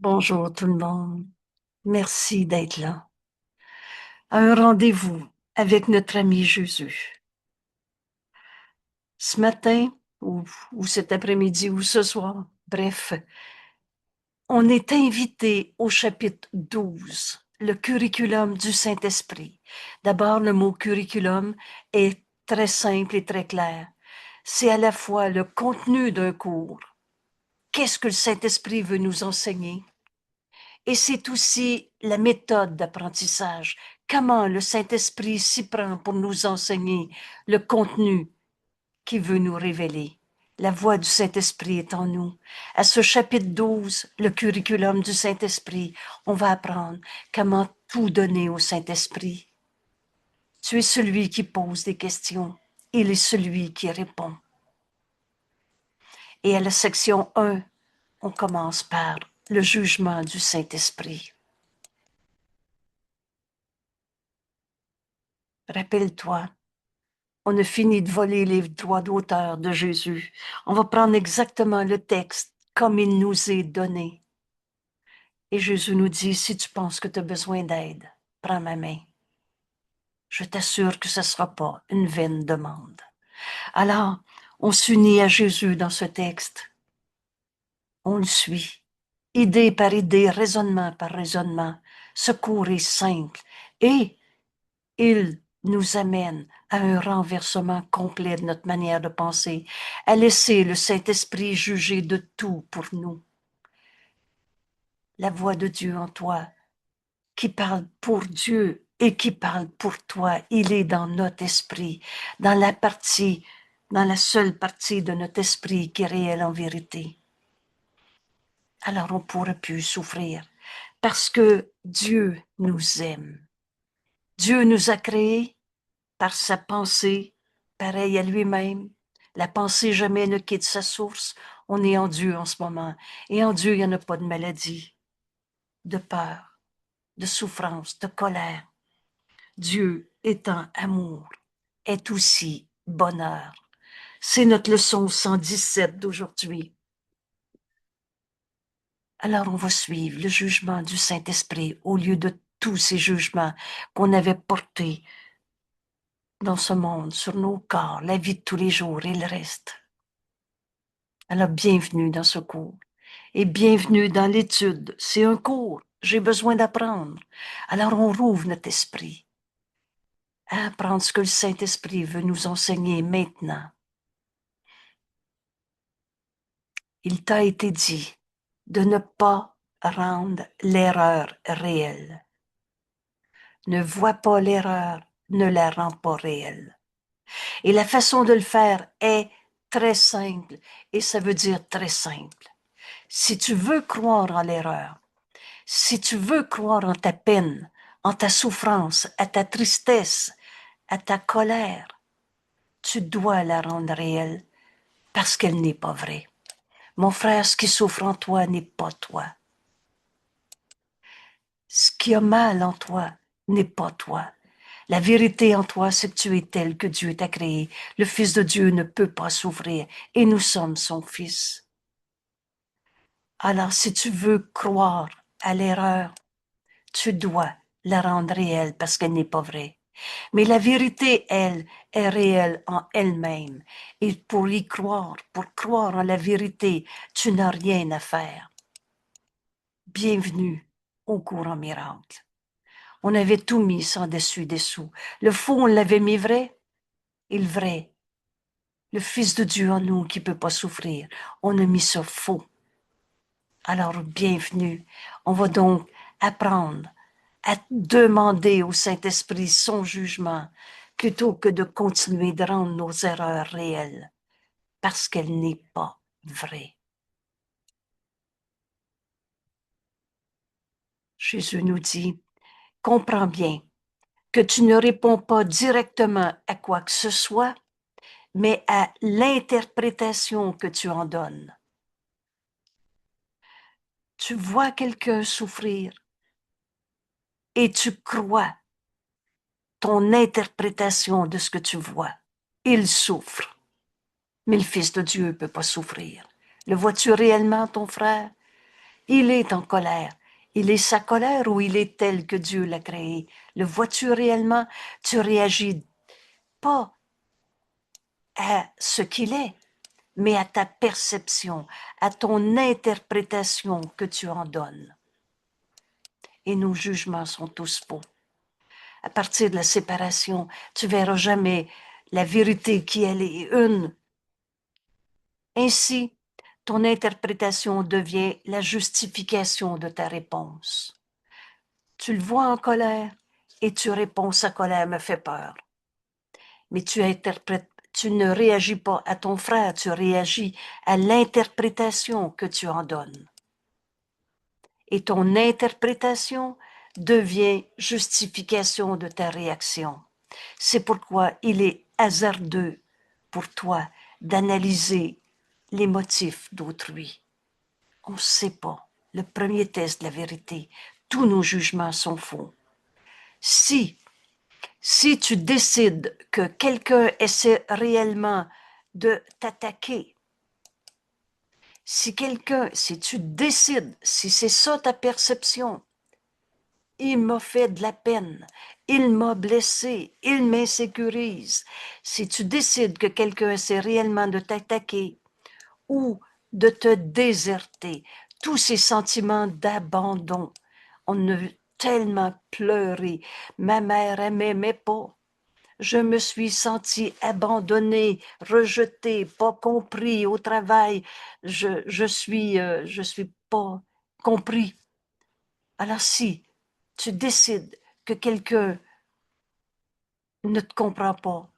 Bonjour tout le monde. Merci d'être là. À un rendez-vous avec notre ami Jésus. Ce matin, ou cet après-midi, ou ce soir, bref, on est invité au chapitre 12, le curriculum du Saint-Esprit. D'abord, le mot curriculum est très simple et très clair. C'est à la fois le contenu d'un cours. Qu'est-ce que le Saint-Esprit veut nous enseigner? Et c'est aussi la méthode d'apprentissage. Comment le Saint-Esprit s'y prend pour nous enseigner le contenu qu'il veut nous révéler. La voix du Saint-Esprit est en nous. À ce chapitre 12, le curriculum du Saint-Esprit, on va apprendre comment tout donner au Saint-Esprit. Tu es celui qui pose des questions. Il est celui qui répond. Et à la section 1, on commence par le jugement du Saint-Esprit. Rappelle-toi, on a fini de voler les droits d'auteur de Jésus. On va prendre exactement le texte comme il nous est donné. Et Jésus nous dit, si tu penses que tu as besoin d'aide, prends ma main. Je t'assure que ce ne sera pas une vaine demande. Alors, on s'unit à Jésus dans ce texte. On le suit. Idée par idée, raisonnement par raisonnement. Ce cours est simple. Et il nous amène à un renversement complet de notre manière de penser, à laisser le Saint-Esprit juger de tout pour nous. La voix de Dieu en toi, qui parle pour Dieu et qui parle pour toi, il est dans notre esprit, dans la seule partie de notre esprit qui est réelle en vérité. Alors on ne pourra plus souffrir parce que Dieu nous aime. Dieu nous a créés par sa pensée, pareil à lui-même. La pensée jamais ne quitte sa source. On est en Dieu en ce moment. Et en Dieu, il n'y en a pas de maladie, de peur, de souffrance, de colère. Dieu étant amour, est aussi bonheur. C'est notre leçon 117 d'aujourd'hui. Alors on va suivre le jugement du Saint-Esprit au lieu de tous ces jugements qu'on avait portés dans ce monde, sur nos corps, la vie de tous les jours et le reste. Alors, bienvenue dans ce cours et bienvenue dans l'étude. C'est un cours, j'ai besoin d'apprendre. Alors, on rouvre notre esprit à apprendre ce que le Saint-Esprit veut nous enseigner maintenant. Il t'a été dit de ne pas rendre l'erreur réelle. Ne vois pas l'erreur, ne la rends pas réelle. Et la façon de le faire est très simple, et ça veut dire très simple. Si tu veux croire en l'erreur, si tu veux croire en ta peine, en ta souffrance, à ta tristesse, à ta colère, tu dois la rendre réelle parce qu'elle n'est pas vraie. Mon frère, ce qui souffre en toi n'est pas toi. Ce qui a mal en toi n'est pas toi. La vérité en toi, c'est que tu es tel que Dieu t'a créé. Le Fils de Dieu ne peut pas souffrir et nous sommes son Fils. Alors, si tu veux croire à l'erreur, tu dois la rendre réelle parce qu'elle n'est pas vraie. Mais la vérité, elle, est réelle en elle-même. Et pour y croire, pour croire en la vérité, tu n'as rien à faire. Bienvenue au cours en miracle. On avait tout mis sans dessus-dessous. Le faux, on l'avait mis vrai, et le vrai, le Fils de Dieu en nous qui ne peut pas souffrir, on a mis ça faux. Alors, bienvenue. On va donc apprendre à demander au Saint-Esprit son jugement plutôt que de continuer de rendre nos erreurs réelles parce qu'elle n'est pas vraie. Jésus nous dit, comprends bien que tu ne réponds pas directement à quoi que ce soit, mais à l'interprétation que tu en donnes. Tu vois quelqu'un souffrir et tu crois ton interprétation de ce que tu vois. Il souffre, mais le Fils de Dieu ne peut pas souffrir. Le vois-tu réellement, ton frère? Il est en colère. Il est sa colère ou il est tel que Dieu l'a créé? Le vois-tu réellement? Tu réagis pas à ce qu'il est, mais à ta perception, à ton interprétation que tu en donnes. Et nos jugements sont tous faux. À partir de la séparation, tu verras jamais la vérité qui elle est une. Ainsi, ton interprétation devient la justification de ta réponse. Tu le vois en colère et tu réponds sa colère me fait peur. Mais tu ne réagis pas à ton frère, tu réagis à l'interprétation que tu en donnes. Et ton interprétation devient justification de ta réaction. C'est pourquoi il est hasardeux pour toi d'analyser les motifs d'autrui. On ne sait pas. Le premier test de la vérité, tous nos jugements sont faux. Si tu décides que quelqu'un essaie réellement de t'attaquer, si tu décides, si c'est ça ta perception, il m'a fait de la peine, il m'a blessé, il m'insécurise. Si tu décides que quelqu'un essaie réellement de t'attaquer ou de te déserter, tous ces sentiments d'abandon, on a tellement pleuré. Ma mère, elle m'aimait pas. Je me suis sentie abandonnée, rejetée, pas compris au travail. Je suis pas compris. Alors si tu décides que quelqu'un ne te comprend pas,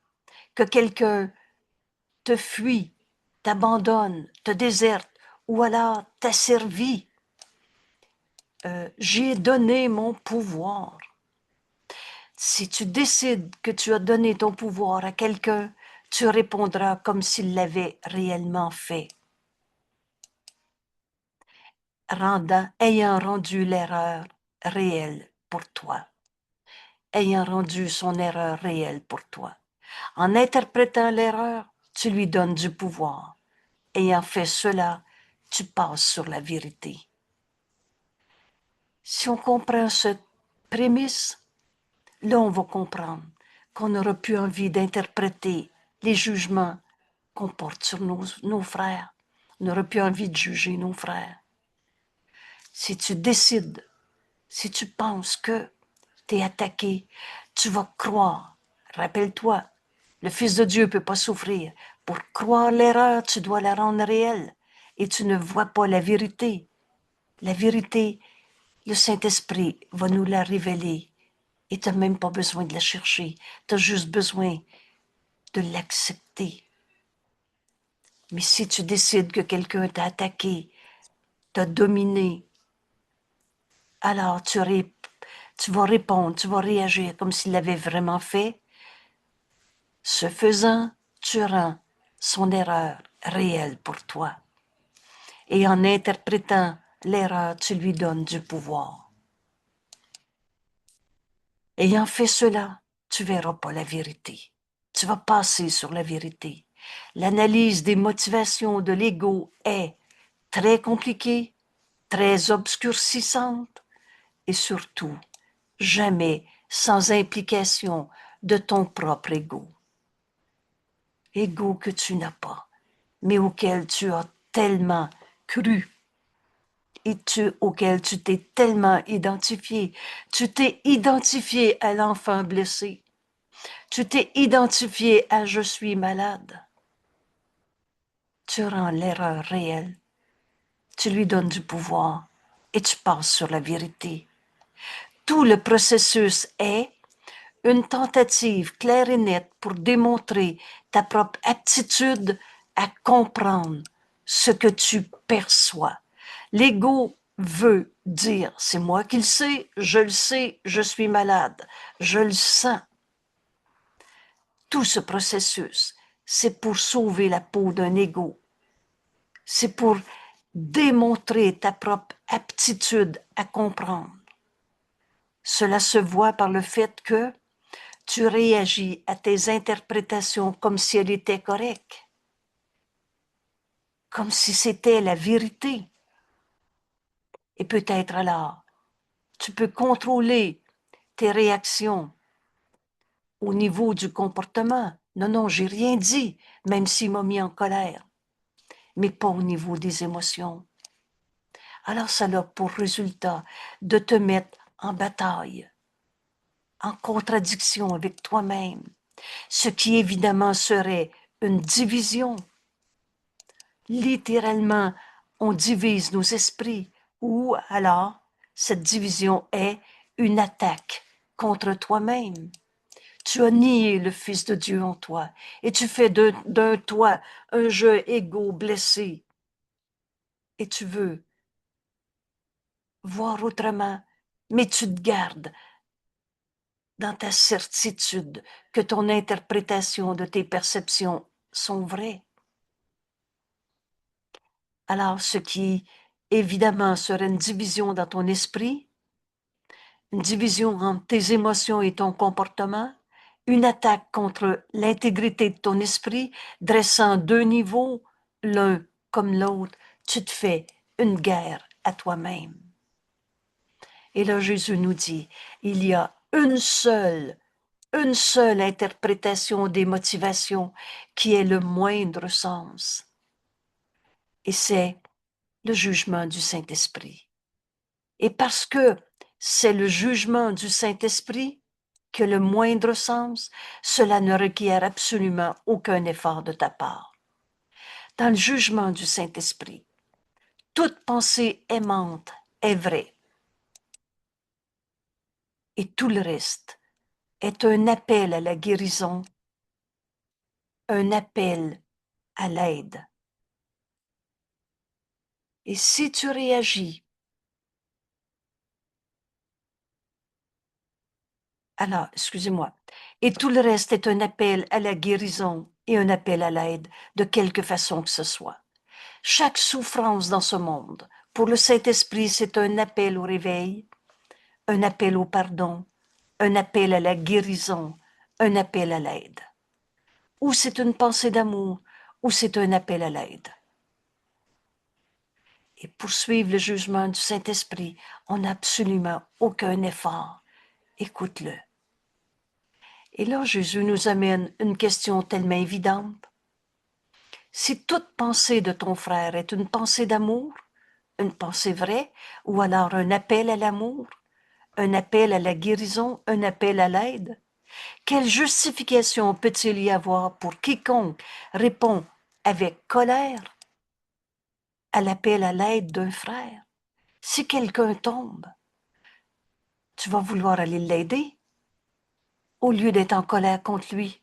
que quelqu'un te fuit, t'abandonne, te déserte, ou alors t'asservit, j'ai donné mon pouvoir. Si tu décides que tu as donné ton pouvoir à quelqu'un, tu répondras comme s'il l'avait réellement fait. Ayant rendu l'erreur réelle pour toi. Ayant rendu son erreur réelle pour toi. En interprétant l'erreur, tu lui donnes du pouvoir. Ayant fait cela, tu passes sur la vérité. Si on comprend cette prémisse, là on va comprendre qu'on n'aura plus envie d'interpréter les jugements qu'on porte sur nos frères. On n'aura plus envie de juger nos frères. Si tu décides, si tu penses que tu es attaqué, tu vas croire. Rappelle-toi, le Fils de Dieu ne peut pas souffrir. Pour croire l'erreur, tu dois la rendre réelle. Et tu ne vois pas la vérité. La vérité, le Saint-Esprit va nous la révéler. Et tu n'as même pas besoin de la chercher. Tu as juste besoin de l'accepter. Mais si tu décides que quelqu'un t'a attaqué, t'a dominé, alors tu vas répondre, tu vas réagir comme s'il l'avait vraiment fait. Ce faisant, tu rends son erreur réelle pour toi. Et en interprétant l'erreur, tu lui donnes du pouvoir. Ayant fait cela, tu verras pas la vérité. Tu vas passer sur la vérité. L'analyse des motivations de l'ego est très compliquée, très obscurcissante et surtout jamais sans implication de ton propre ego. Ego que tu n'as pas, mais auquel tu as tellement cru et auquel tu t'es tellement identifié. Tu t'es identifié à l'enfant blessé. Tu t'es identifié à je suis malade. Tu rends l'erreur réelle. Tu lui donnes du pouvoir et tu passes sur la vérité. Tout le processus est une tentative claire et nette pour démontrer ta propre aptitude à comprendre ce que tu perçois. L'ego veut dire, c'est moi qui le sais, je suis malade, je le sens. Tout ce processus, c'est pour sauver la peau d'un ego. C'est pour démontrer ta propre aptitude à comprendre. Cela se voit par le fait que tu réagis à tes interprétations comme si elles étaient correctes, comme si c'était la vérité. Et peut-être alors, tu peux contrôler tes réactions au niveau du comportement. Non, non, j'ai rien dit, même s'il m'a mis en colère, mais pas au niveau des émotions. Alors ça a pour résultat de te mettre en bataille, en contradiction avec toi-même, ce qui évidemment serait une division. Littéralement, on divise nos esprits, ou alors cette division est une attaque contre toi-même. Tu as nié le Fils de Dieu en toi et tu fais d'un toi un jeu égo blessé. Et tu veux voir autrement, mais tu te gardes dans ta certitude que ton interprétation de tes perceptions sont vraies. Alors, ce qui, évidemment, serait une division dans ton esprit, une division entre tes émotions et ton comportement, une attaque contre l'intégrité de ton esprit, dressant deux niveaux, l'un comme l'autre, tu te fais une guerre à toi-même. Et là, Jésus nous dit, il y a une seule interprétation des motivations qui ait le moindre sens. Et c'est le jugement du Saint-Esprit. Et parce que c'est le jugement du Saint-Esprit qui a le moindre sens, cela ne requiert absolument aucun effort de ta part. Dans le jugement du Saint-Esprit, toute pensée aimante est vraie. Et tout le reste est un appel à la guérison, un appel à l'aide. Et si tu réagis, alors, excusez-moi, et tout le reste est un appel à la guérison et un appel à l'aide, de quelque façon que ce soit. Chaque souffrance dans ce monde, pour le Saint-Esprit, c'est un appel au réveil, un appel au pardon, un appel à la guérison, un appel à l'aide. Ou c'est une pensée d'amour, ou c'est un appel à l'aide. Et pour suivre le jugement du Saint-Esprit, on n'a absolument aucun effort. Écoute-le. Et là, Jésus nous amène une question tellement évidente. Si toute pensée de ton frère est une pensée d'amour, une pensée vraie, ou alors un appel à l'amour, un appel à la guérison, un appel à l'aide, quelle justification peut-il y avoir pour quiconque répond avec colère à l'appel à l'aide d'un frère? Si quelqu'un tombe, tu vas vouloir aller l'aider au lieu d'être en colère contre lui.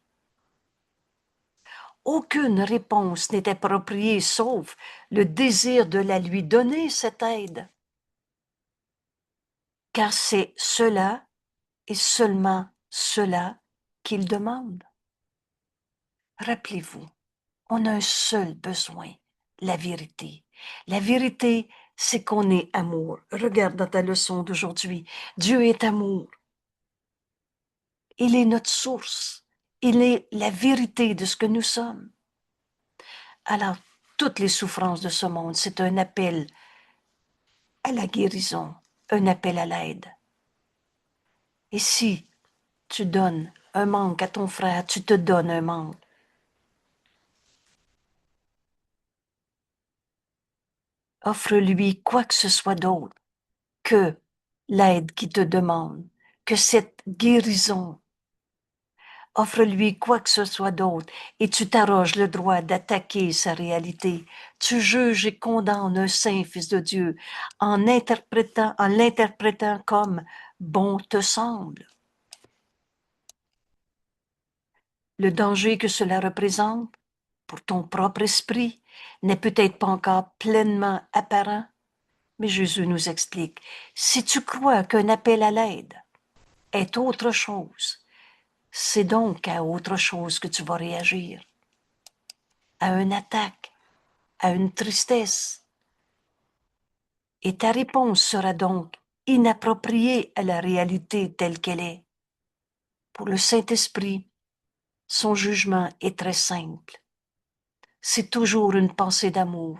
Aucune réponse n'est appropriée sauf le désir de la lui donner, cette aide. Car c'est cela et seulement cela qu'il demande. Rappelez-vous, on a un seul besoin, la vérité. La vérité, c'est qu'on est amour. Regarde dans ta leçon d'aujourd'hui, Dieu est amour. Il est notre source. Il est la vérité de ce que nous sommes. Alors, toutes les souffrances de ce monde, c'est un appel à la guérison, un appel à l'aide. Et si tu donnes un manque à ton frère, tu te donnes un manque. Offre-lui quoi que ce soit d'autre que l'aide qu'il te demande, que cette guérison. Offre-lui quoi que ce soit d'autre et tu t'arroges le droit d'attaquer sa réalité. Tu juges et condamnes un saint fils de Dieu en l'interprétant comme bon te semble. Le danger que cela représente pour ton propre esprit n'est peut-être pas encore pleinement apparent, mais Jésus nous explique, si tu crois qu'un appel à l'aide est autre chose, c'est donc à autre chose que tu vas réagir, à une attaque, à une tristesse. Et ta réponse sera donc inappropriée à la réalité telle qu'elle est. Pour le Saint-Esprit, son jugement est très simple. C'est toujours une pensée d'amour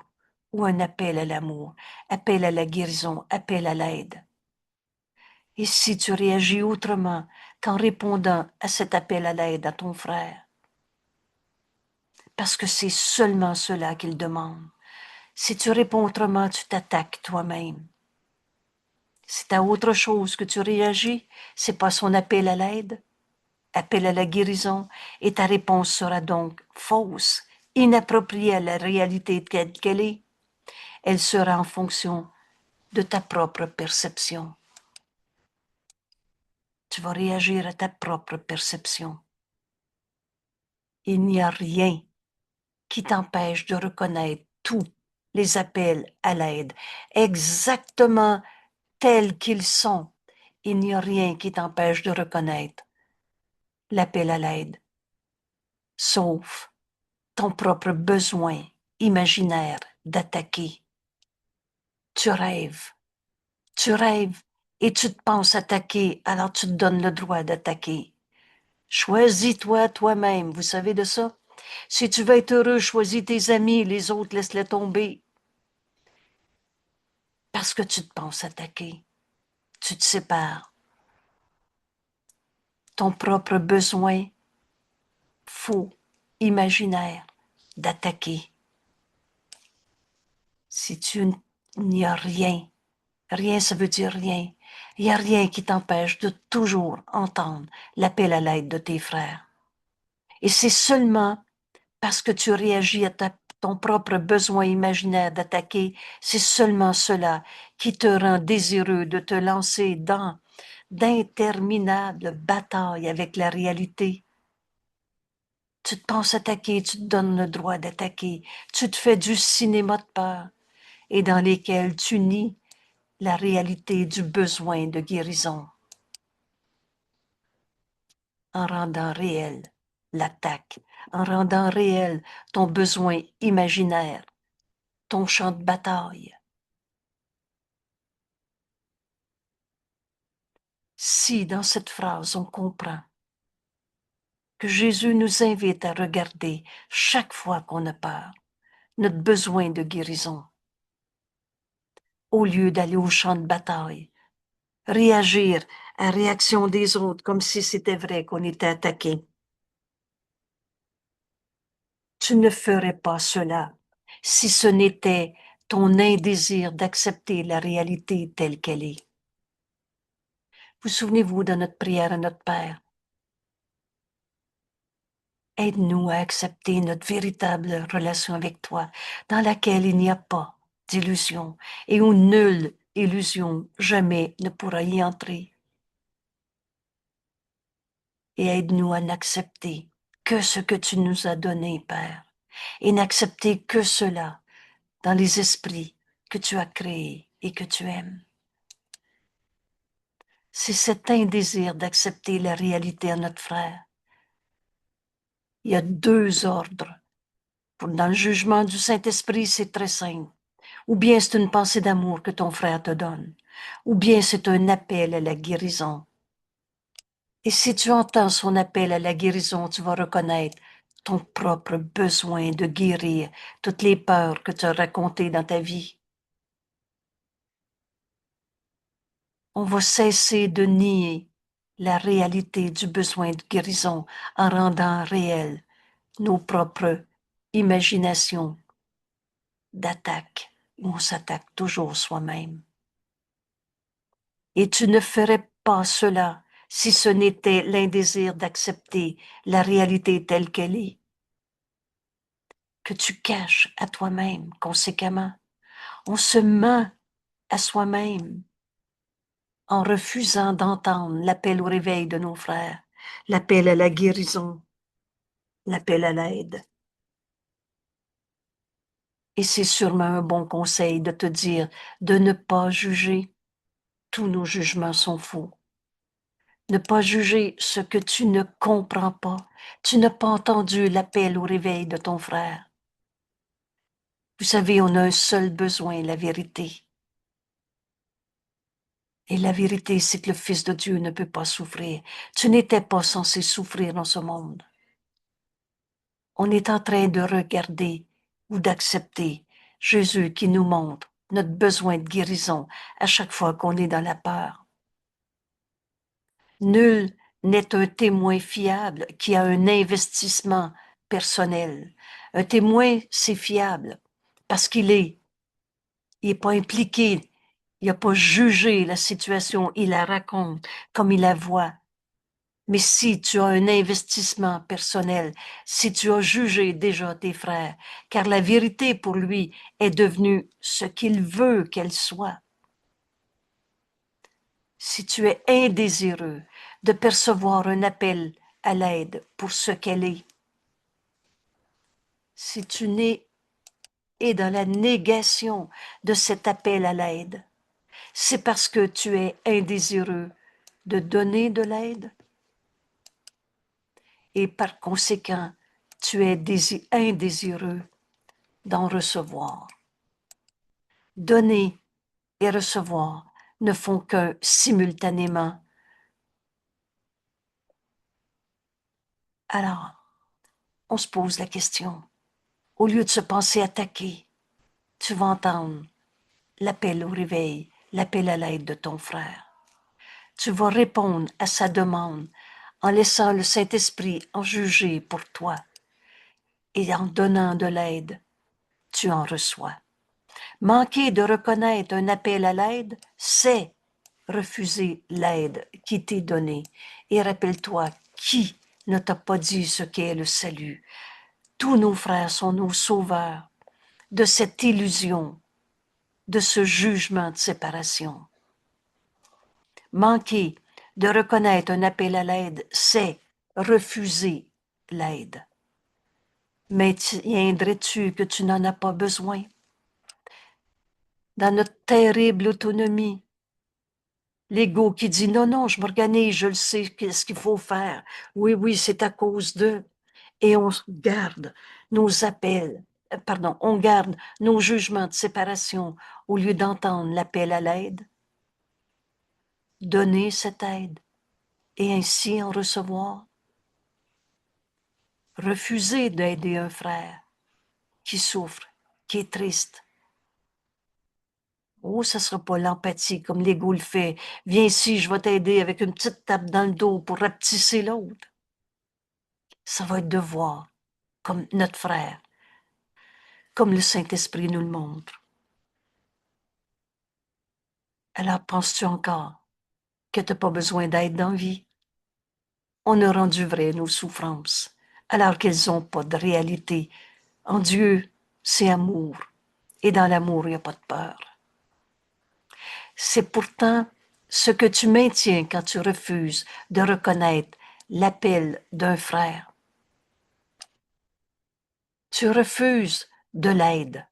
ou un appel à l'amour, appel à la guérison, appel à l'aide. Et si tu réagis autrement qu'en répondant à cet appel à l'aide à ton frère, parce que c'est seulement cela qu'il demande. Si tu réponds autrement, tu t'attaques toi-même. Si tu as autre chose que tu réagis, c'est pas son appel à l'aide, appel à la guérison, et ta réponse sera donc fausse, inappropriée à la réalité telle qu'elle est. Elle sera en fonction de ta propre perception. Tu vas réagir à ta propre perception. Il n'y a rien qui t'empêche de reconnaître tous les appels à l'aide, exactement tels qu'ils sont. Il n'y a rien qui t'empêche de reconnaître l'appel à l'aide, sauf ton propre besoin imaginaire d'attaquer. Tu rêves et tu te penses attaquer, alors tu te donnes le droit d'attaquer. Choisis-toi toi-même, vous savez de ça? Si tu veux être heureux, choisis tes amis, les autres, laisse-les tomber. Parce que tu te penses attaquer. Tu te sépares. Ton propre besoin faux, imaginaire, d'attaquer. Si tu n'y a rien, rien ça veut dire rien, il n'y a rien qui t'empêche de toujours entendre l'appel à l'aide de tes frères. Et c'est seulement parce que tu réagis à ton propre besoin imaginaire d'attaquer, c'est seulement cela qui te rend désireux de te lancer dans d'interminables batailles avec la réalité. Tu te penses attaquer, tu te donnes le droit d'attaquer, tu te fais du cinéma de peur et dans lesquels tu nies la réalité du besoin de guérison en rendant réel l'attaque, en rendant réel ton besoin imaginaire, ton champ de bataille. Si dans cette phrase on comprend que Jésus nous invite à regarder chaque fois qu'on a peur, notre besoin de guérison, au lieu d'aller au champ de bataille, réagir à la réaction des autres comme si c'était vrai qu'on était attaqué. Tu ne ferais pas cela si ce n'était ton indésir d'accepter la réalité telle qu'elle est. Vous souvenez-vous de notre prière à notre Père? Aide-nous à accepter notre véritable relation avec toi, dans laquelle il n'y a pas d'illusion et où nulle illusion jamais ne pourra y entrer. Et aide-nous à n'accepter que ce que tu nous as donné, Père, et n'accepter que cela dans les esprits que tu as créés et que tu aimes. C'est cet indésir d'accepter la réalité à notre frère. Il y a deux ordres. Dans le jugement du Saint-Esprit, c'est très simple. Ou bien c'est une pensée d'amour que ton frère te donne, ou bien c'est un appel à la guérison. Et si tu entends son appel à la guérison, tu vas reconnaître ton propre besoin de guérir toutes les peurs que tu as racontées dans ta vie. On va cesser de nier la réalité du besoin de guérison en rendant réel nos propres imaginations d'attaque où on s'attaque toujours soi-même. Et tu ne ferais pas cela si ce n'était l'indésir d'accepter la réalité telle qu'elle est, que tu caches à toi-même conséquemment. On se ment à soi-même en refusant d'entendre l'appel au réveil de nos frères, l'appel à la guérison, l'appel à l'aide. Et c'est sûrement un bon conseil de te dire de ne pas juger. Tous nos jugements sont faux. Ne pas juger ce que tu ne comprends pas. Tu n'as pas entendu l'appel au réveil de ton frère. Vous savez, on a un seul besoin, la vérité. Et la vérité, c'est que le Fils de Dieu ne peut pas souffrir. Tu n'étais pas censé souffrir dans ce monde. On est en train de regarder ou d'accepter Jésus qui nous montre notre besoin de guérison à chaque fois qu'on est dans la peur. Nul n'est un témoin fiable qui a un investissement personnel. Un témoin, c'est fiable parce il est pas impliqué, il n'a pas jugé la situation, il la raconte comme il la voit. Mais si tu as un investissement personnel, si tu as jugé déjà tes frères, car la vérité pour lui est devenue ce qu'il veut qu'elle soit. Si tu es indésireux de percevoir un appel à l'aide pour ce qu'elle est, si tu n'es dans la négation de cet appel à l'aide, c'est parce que tu es indésireux de donner de l'aide et par conséquent, tu es indésireux d'en recevoir. Donner et recevoir ne font qu'un simultanément. Alors, on se pose la question. Au lieu de se penser attaqué, tu vas entendre l'appel au réveil, l'appel à l'aide de ton frère. Tu vas répondre à sa demande en laissant le Saint-Esprit en juger pour toi. Et en donnant de l'aide, tu en reçois. Manquer de reconnaître un appel à l'aide, c'est refuser l'aide qui t'est donnée. Et rappelle-toi, qui ne t'a pas dit ce qu'est le salut? Tous nos frères sont nos sauveurs de cette illusion, de ce jugement de séparation. Manquer de reconnaître un appel à l'aide, c'est refuser l'aide. Maintiendrais-tu que tu n'en as pas besoin? Dans notre terrible autonomie, l'ego qui dit non, non, je m'organise, je le sais, qu'est-ce qu'il faut faire. Oui, oui, c'est à cause d'eux. Et on garde nos appels, on garde nos jugements de séparation au lieu d'entendre l'appel à l'aide. Donner cette aide et ainsi en recevoir. Refuser d'aider un frère qui souffre, qui est triste. Oh, ça ne sera pas l'empathie comme l'ego le fait. Viens ici, je vais t'aider avec une petite tape dans le dos pour rapetisser l'autre. Ça va être de voir comme notre frère, comme le Saint-Esprit nous le montre. Alors penses-tu encore que tu n'as pas besoin d'aide dans la vie? On a rendu vrai nos souffrances, alors qu'elles n'ont pas de réalité. En Dieu, c'est amour. Et dans l'amour, il n'y a pas de peur. C'est pourtant ce que tu maintiens quand tu refuses de reconnaître l'appel d'un frère. Tu refuses de l'aide,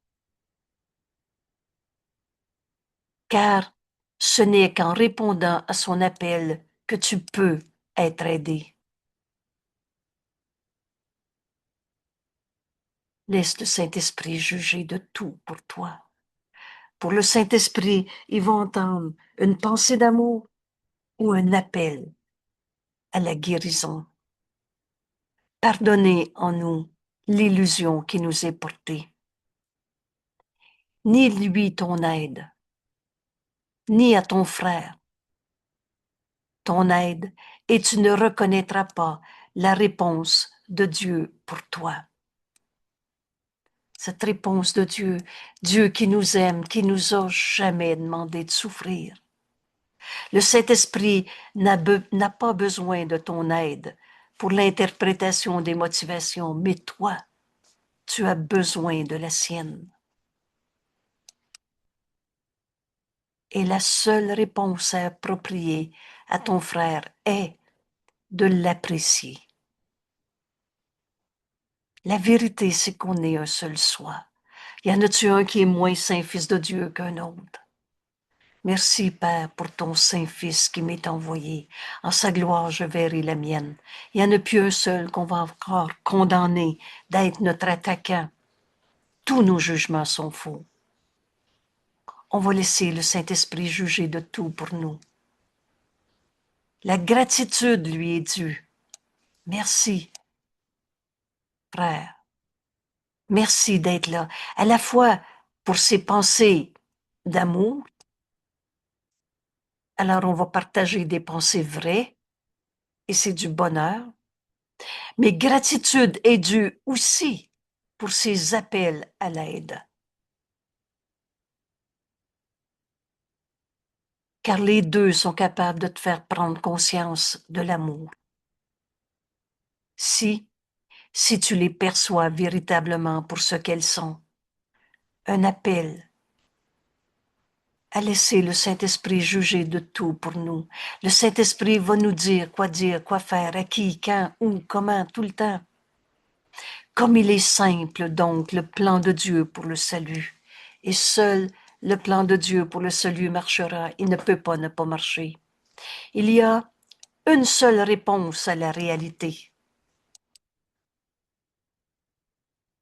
car ce n'est qu'en répondant à son appel que tu peux être aidé. Laisse le Saint-Esprit juger de tout pour toi. Pour le Saint-Esprit, ils vont entendre une pensée d'amour ou un appel à la guérison. Pardonnez en nous l'illusion qui nous est portée. Ni lui ton aide, ni à ton frère ton aide, et tu ne reconnaîtras pas la réponse de Dieu pour toi. Cette réponse de Dieu, Dieu qui nous aime, qui nous a jamais demandé de souffrir. Le Saint-Esprit n'a pas besoin de ton aide pour l'interprétation des motivations, mais toi, tu as besoin de la sienne. Et la seule réponse appropriée à ton frère est de l'apprécier. La vérité, c'est qu'on est un seul soi. Y en a-tu un qui est moins saint fils de Dieu qu'un autre? Merci, Père, pour ton Saint-Fils qui m'est envoyé. En sa gloire, je verrai la mienne. Il n'y en a plus un seul qu'on va encore condamner d'être notre attaquant. Tous nos jugements sont faux. On va laisser le Saint-Esprit juger de tout pour nous. La gratitude lui est due. Merci, frère. Merci d'être là. À la fois pour ses pensées d'amour. Alors, on va partager des pensées vraies et c'est du bonheur. Mais gratitude est due aussi pour ses appels à l'aide. Car les deux sont capables de te faire prendre conscience de l'amour. Si tu les perçois véritablement pour ce qu'elles sont, un appel à laisser le Saint-Esprit juger de tout pour nous. Le Saint-Esprit va nous dire, quoi faire, à qui, quand, où, comment, tout le temps. Comme il est simple, donc, le plan de Dieu pour le salut. Et seul le plan de Dieu pour le salut marchera. Il ne peut pas ne pas marcher. Il y a une seule réponse à la réalité.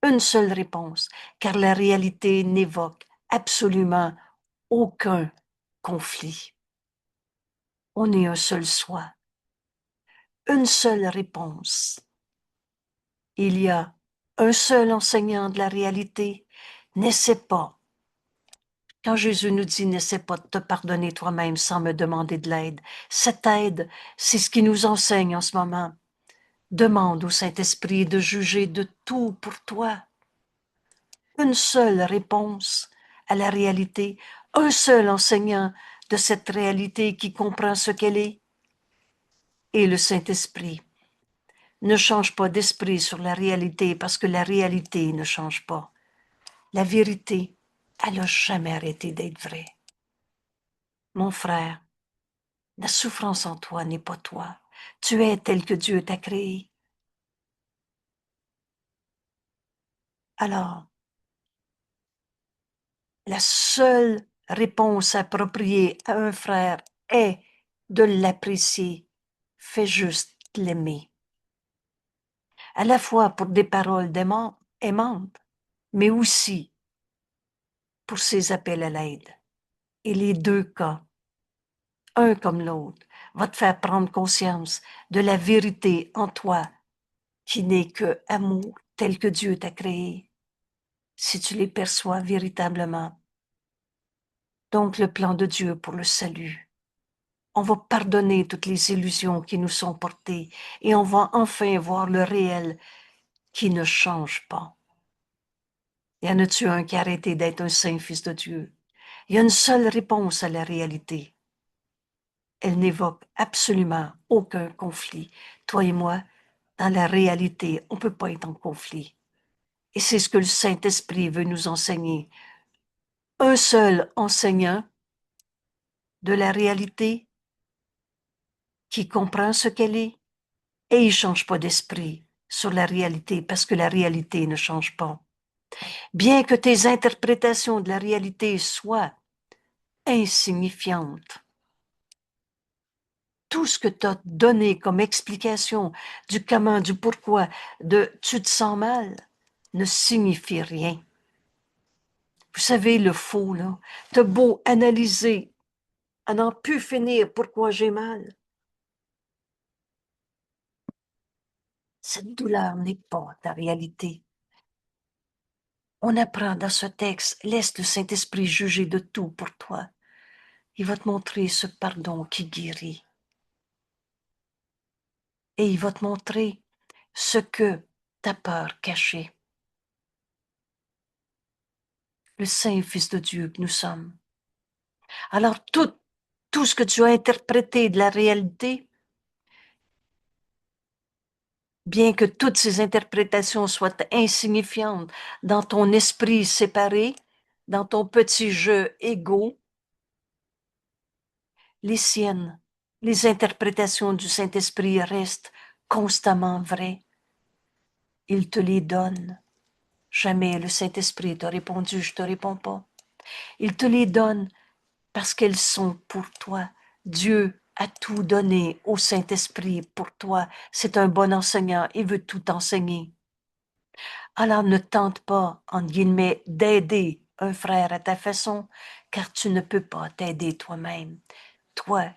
Une seule réponse, car la réalité n'évoque absolument aucun conflit. On est un seul soi. Une seule réponse. Il y a un seul enseignant de la réalité. N'essaie pas. Quand Jésus nous dit « N'essaie pas de te pardonner toi-même sans me demander de l'aide », cette aide, c'est ce qui nous enseigne en ce moment. Demande au Saint-Esprit de juger de tout pour toi. Une seule réponse à la réalité, un seul enseignant de cette réalité qui comprend ce qu'elle est. Et le Saint-Esprit ne change pas d'esprit sur la réalité parce que la réalité ne change pas. La vérité, elle n'a jamais arrêté d'être vraie. Mon frère, la souffrance en toi n'est pas toi. Tu es tel que Dieu t'a créé. Alors, la seule réponse appropriée à un frère est de l'apprécier. Fais juste l'aimer. À la fois pour des paroles aimantes, mais aussi pour ses appels à l'aide. Et les deux cas, un comme l'autre, va te faire prendre conscience de la vérité en toi qui n'est que amour tel que Dieu t'a créé, si tu les perçois véritablement. Donc le plan de Dieu pour le salut. On va pardonner toutes les illusions qui nous sont portées et on va enfin voir le réel qui ne change pas. Y en a-tu un qui a arrêté d'être un saint fils de Dieu? Il y a une seule réponse à la réalité. Elle n'évoque absolument aucun conflit. Toi et moi, dans la réalité, on ne peut pas être en conflit. Et c'est ce que le Saint-Esprit veut nous enseigner. Un seul enseignant de la réalité qui comprend ce qu'elle est et il ne change pas d'esprit sur la réalité parce que la réalité ne change pas. Bien que tes interprétations de la réalité soient insignifiantes, tout ce que tu as donné comme explication du comment, du pourquoi, de tu te sens mal, ne signifie rien. Vous savez, le faux, là, t'as beau analyser, à n'en plus finir pourquoi j'ai mal. Cette douleur n'est pas ta réalité. On apprend dans ce texte, laisse le Saint-Esprit juger de tout pour toi. Il va te montrer ce pardon qui guérit. Et il va te montrer ce que ta peur cachée. Le Saint Fils de Dieu que nous sommes. Alors tout ce que tu as interprété de la réalité, bien que toutes ces interprétations soient insignifiantes dans ton esprit séparé, dans ton petit jeu égaux, les siennes, les interprétations du Saint-Esprit restent constamment vraies. Il te les donne. Jamais le Saint-Esprit t'a répondu, je te réponds pas. Il te les donne parce qu'elles sont pour toi. Dieu a tout donné au Saint-Esprit pour toi. C'est un bon enseignant, il veut tout enseigner. Alors ne tente pas, entre guillemets, d'aider un frère à ta façon, car tu ne peux pas t'aider toi-même. Toi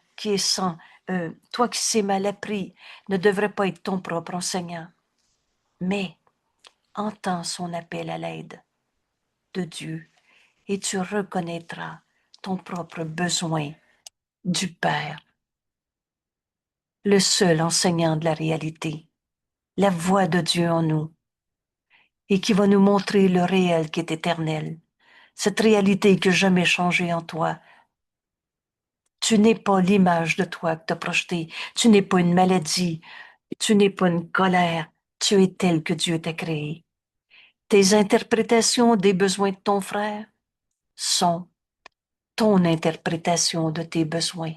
toi qui sais mal appris, ne devrais pas être ton propre enseignant. Mais entends son appel à l'aide de Dieu et tu reconnaîtras ton propre besoin du Père, le seul enseignant de la réalité, la voix de Dieu en nous, et qui va nous montrer le réel qui est éternel, cette réalité qui n'a jamais changé en toi. Tu n'es pas l'image de toi que tu as projetée, tu n'es pas une maladie, tu n'es pas une colère, tu es tel que Dieu t'a créé. Tes interprétations des besoins de ton frère sont ton interprétation de tes besoins.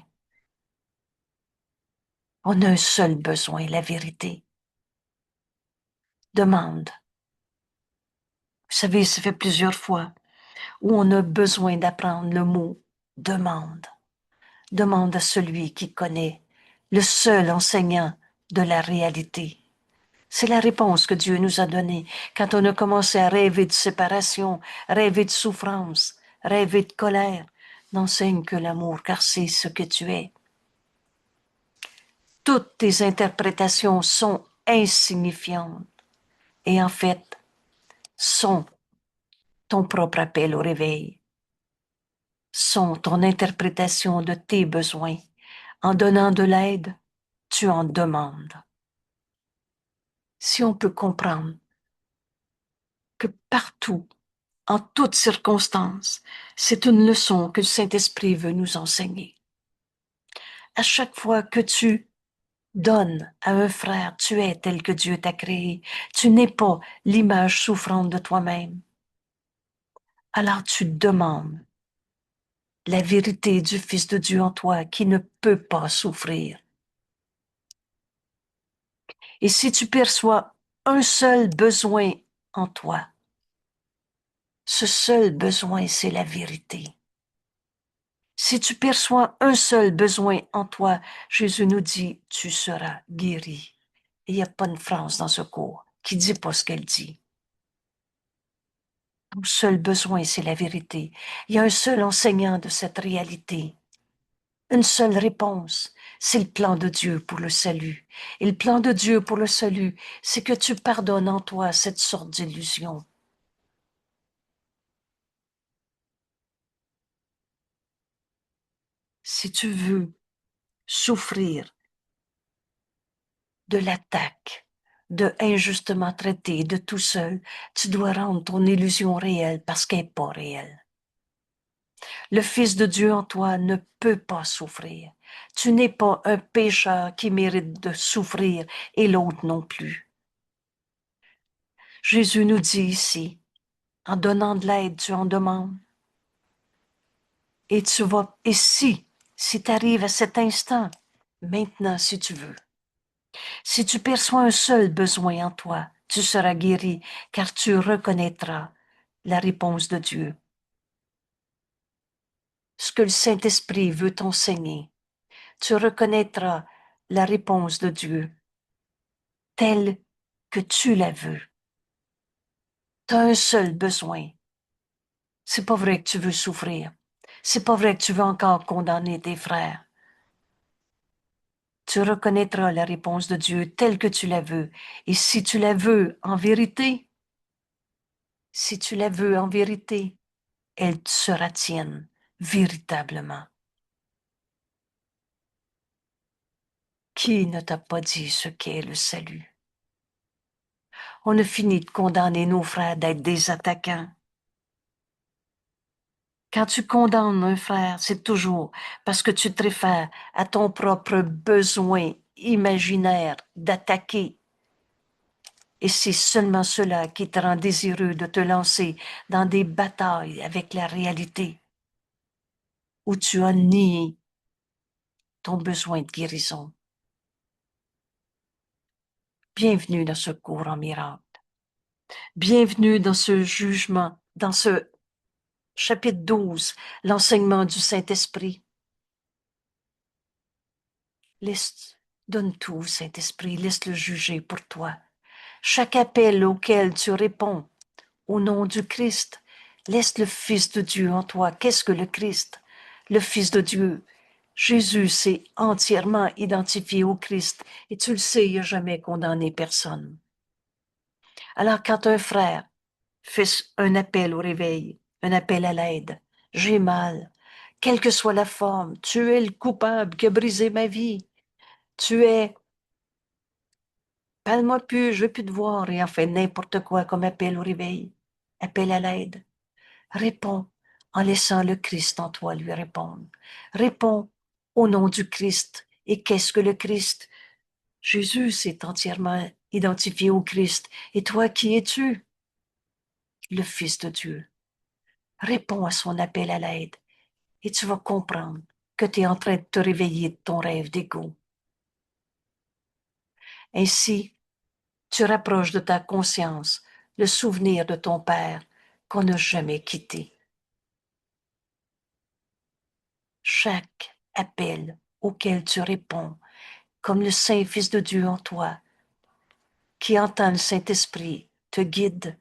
On a un seul besoin, la vérité. Demande. Vous savez, ça fait plusieurs fois où on a besoin d'apprendre le mot demande. Demande à celui qui connaît, le seul enseignant de la réalité. C'est la réponse que Dieu nous a donnée quand on a commencé à rêver de séparation, rêver de souffrance, rêver de colère. N'enseigne que l'amour, car c'est ce que tu es. Toutes tes interprétations sont insignifiantes et en fait sont ton propre appel au réveil, sont ton interprétation de tes besoins. En donnant de l'aide, tu en demandes. Si on peut comprendre que partout, en toutes circonstances, c'est une leçon que le Saint-Esprit veut nous enseigner. À chaque fois que tu donnes à un frère, tu es tel que Dieu t'a créé. Tu n'es pas l'image souffrante de toi-même. Alors tu demandes la vérité du Fils de Dieu en toi qui ne peut pas souffrir. Et si tu perçois un seul besoin en toi, ce seul besoin, c'est la vérité. Si tu perçois un seul besoin en toi, Jésus nous dit, tu seras guéri. Et il n'y a pas une phrase dans ce cours qui dit pas ce qu'elle dit. Ton seul besoin, c'est la vérité. Il y a un seul enseignant de cette réalité. Une seule réponse, c'est le plan de Dieu pour le salut. Et le plan de Dieu pour le salut, c'est que tu pardonnes en toi cette sorte d'illusion. Si tu veux souffrir de l'attaque, de injustement traité, de tout seul, tu dois rendre ton illusion réelle parce qu'elle n'est pas réelle. Le Fils de Dieu en toi ne peut pas souffrir. Tu n'es pas un pécheur qui mérite de souffrir et l'autre non plus. Jésus nous dit ici, en donnant de l'aide, tu en demandes. Et tu vas, et si tu arrives à cet instant, maintenant si tu veux, si tu perçois un seul besoin en toi, tu seras guéri, car tu reconnaîtras la réponse de Dieu. Ce que le Saint-Esprit veut t'enseigner, tu reconnaîtras la réponse de Dieu telle que tu la veux. Tu as un seul besoin. C'est pas vrai que tu veux souffrir. C'est pas vrai que tu veux encore condamner tes frères. Tu reconnaîtras la réponse de Dieu telle que tu la veux. Et si tu la veux en vérité, si tu la veux en vérité, elle sera tienne, véritablement. Qui ne t'a pas dit ce qu'est le salut? On a fini de condamner nos frères d'être des attaquants. Quand tu condamnes un frère, c'est toujours parce que tu te réfères à ton propre besoin imaginaire d'attaquer. Et c'est seulement cela qui te rend désireux de te lancer dans des batailles avec la réalité, où tu as nié ton besoin de guérison. Bienvenue dans ce cours en miracle. Bienvenue dans ce jugement, dans ce chapitre 12, l'enseignement du Saint-Esprit. Donne tout au Saint-Esprit, laisse-le juger pour toi. Chaque appel auquel tu réponds, au nom du Christ, laisse le Fils de Dieu en toi. Qu'est-ce que le Christ? Le Fils de Dieu. Jésus s'est entièrement identifié au Christ et tu le sais, il n'a jamais condamné personne. Alors quand un frère fait un appel au réveil, un appel à l'aide. J'ai mal. Quelle que soit la forme, tu es le coupable qui a brisé ma vie. Tu es, parle-moi plus, je veux plus te voir, et en fait n'importe quoi comme appel au réveil, appel à l'aide. Réponds en laissant le Christ en toi lui répondre. Réponds au nom du Christ. Et qu'est-ce que le Christ? Jésus s'est entièrement identifié au Christ. Et toi, qui es-tu? Le Fils de Dieu. Réponds à son appel à l'aide et tu vas comprendre que tu es en train de te réveiller de ton rêve d'ego. Ainsi, tu rapproches de ta conscience le souvenir de ton Père qu'on n'a jamais quitté. Chaque appel auquel tu réponds, comme le Saint-Fils de Dieu en toi, qui entend le Saint-Esprit, te guide.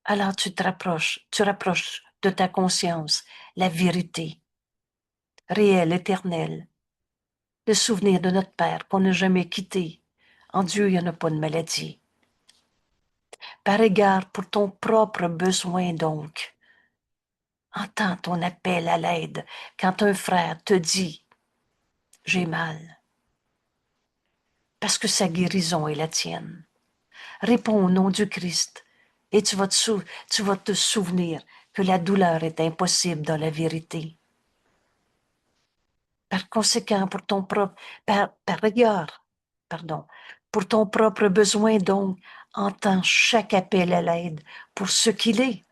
Alors tu rapproches de ta conscience la vérité, réelle, éternelle, le souvenir de notre Père qu'on n'a jamais quitté. En Dieu, il n'y en a pas de maladie. Par égard pour ton propre besoin donc, entends ton appel à l'aide quand un frère te dit « j'ai mal », parce que sa guérison est la tienne. Réponds au nom du Christ et tu vas te souvenir que la douleur est impossible dans la vérité. Par conséquent, par égard, pour ton propre besoin donc, entends chaque appel à l'aide pour ce qu'il est.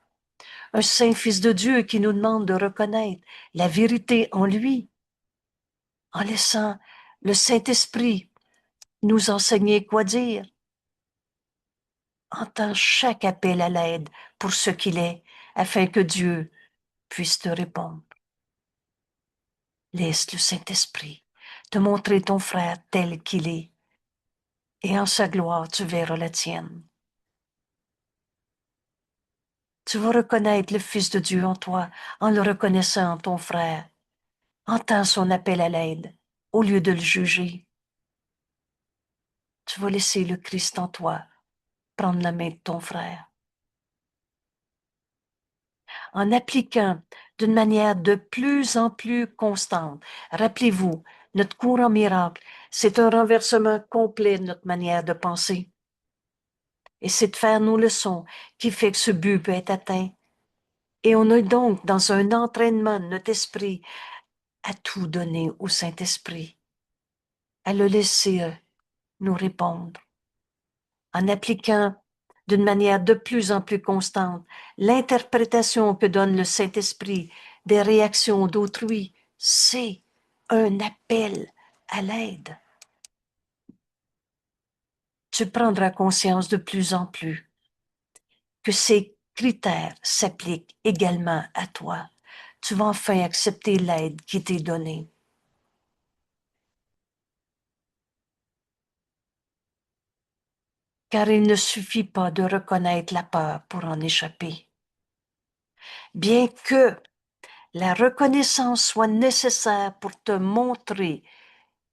Un saint Fils de Dieu qui nous demande de reconnaître la vérité en lui, en laissant le Saint-Esprit nous enseigner quoi dire. Entends chaque appel à l'aide pour ce qu'il est, afin que Dieu puisse te répondre. Laisse le Saint-Esprit te montrer ton frère tel qu'il est, et en sa gloire tu verras la tienne. Tu vas reconnaître le Fils de Dieu en toi en le reconnaissant ton frère. Entends son appel à l'aide au lieu de le juger. Tu vas laisser le Christ en toi prendre la main de ton frère. En appliquant d'une manière de plus en plus constante. Rappelez-vous, notre cours en miracle, c'est un renversement complet de notre manière de penser. Et c'est de faire nos leçons qui fait que ce but peut être atteint. Et on est donc dans un entraînement de notre esprit à tout donner au Saint-Esprit, à le laisser nous répondre. En appliquant d'une manière de plus en plus constante l'interprétation que donne le Saint-Esprit des réactions d'autrui, c'est un appel à l'aide. Tu prendras conscience de plus en plus que ces critères s'appliquent également à toi. Tu vas enfin accepter l'aide qui t'est donnée. Car il ne suffit pas de reconnaître la peur pour en échapper. Bien que la reconnaissance soit nécessaire pour te montrer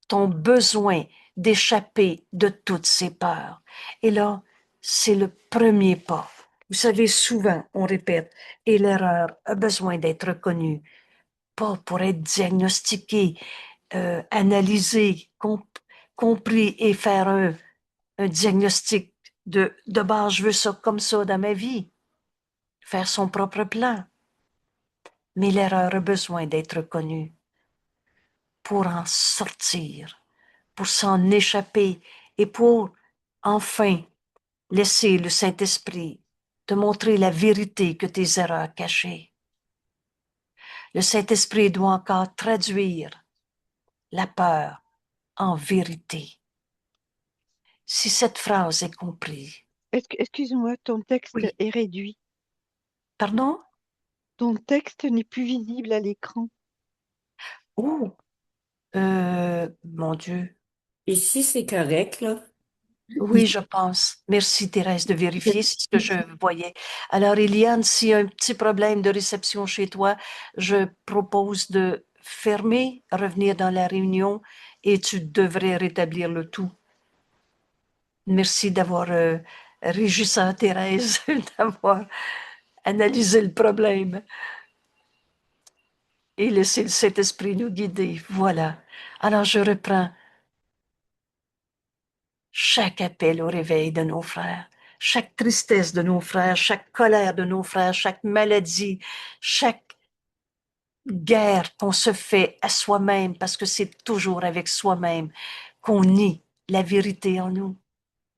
ton besoin d'échapper de toutes ces peurs. Et là, c'est le premier pas. Vous savez, souvent, on répète, et l'erreur a besoin d'être reconnue, pas pour être diagnostiquée, analysée, compris et faire un diagnostic de base, je veux ça comme ça dans ma vie, faire son propre plan. Mais l'erreur a besoin d'être reconnue pour en sortir, pour s'en échapper et pour enfin laisser le Saint-Esprit te montrer la vérité que tes erreurs cachées. Le Saint-Esprit doit encore traduire la peur en vérité. Si cette phrase est comprise. Excuse-moi, ton texte Oui. est réduit. Pardon? Ton texte n'est plus visible à l'écran. Oh, mon Dieu. Ici, c'est correct, là. Oui, je pense. Merci Thérèse de vérifier, c'est ce que je voyais. Alors, Eliane, s'il y a un petit problème de réception chez toi, je propose de fermer, revenir dans la réunion et tu devrais rétablir le tout. Merci d'avoir régissant Thérèse d'avoir analysé le problème et laissé le Saint-Esprit nous guider. Voilà. Alors je reprends chaque appel au réveil de nos frères, chaque tristesse de nos frères, chaque colère de nos frères, chaque maladie, chaque guerre qu'on se fait à soi-même, parce que c'est toujours avec soi-même qu'on nie la vérité en nous.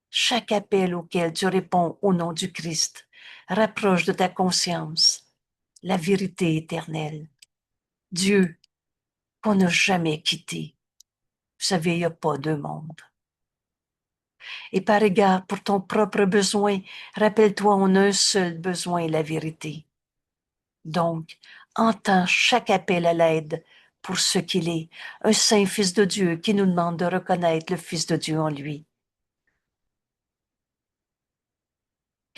Chaque appel auquel tu réponds au nom du Christ rapproche de ta conscience la vérité éternelle. Dieu qu'on n'a jamais quitté. Vous savez, il n'y a pas deux mondes. Et par égard pour ton propre besoin, rappelle-toi, on a un seul besoin, la vérité. Donc, entends chaque appel à l'aide pour ce qu'il est, un saint Fils de Dieu qui nous demande de reconnaître le Fils de Dieu en lui.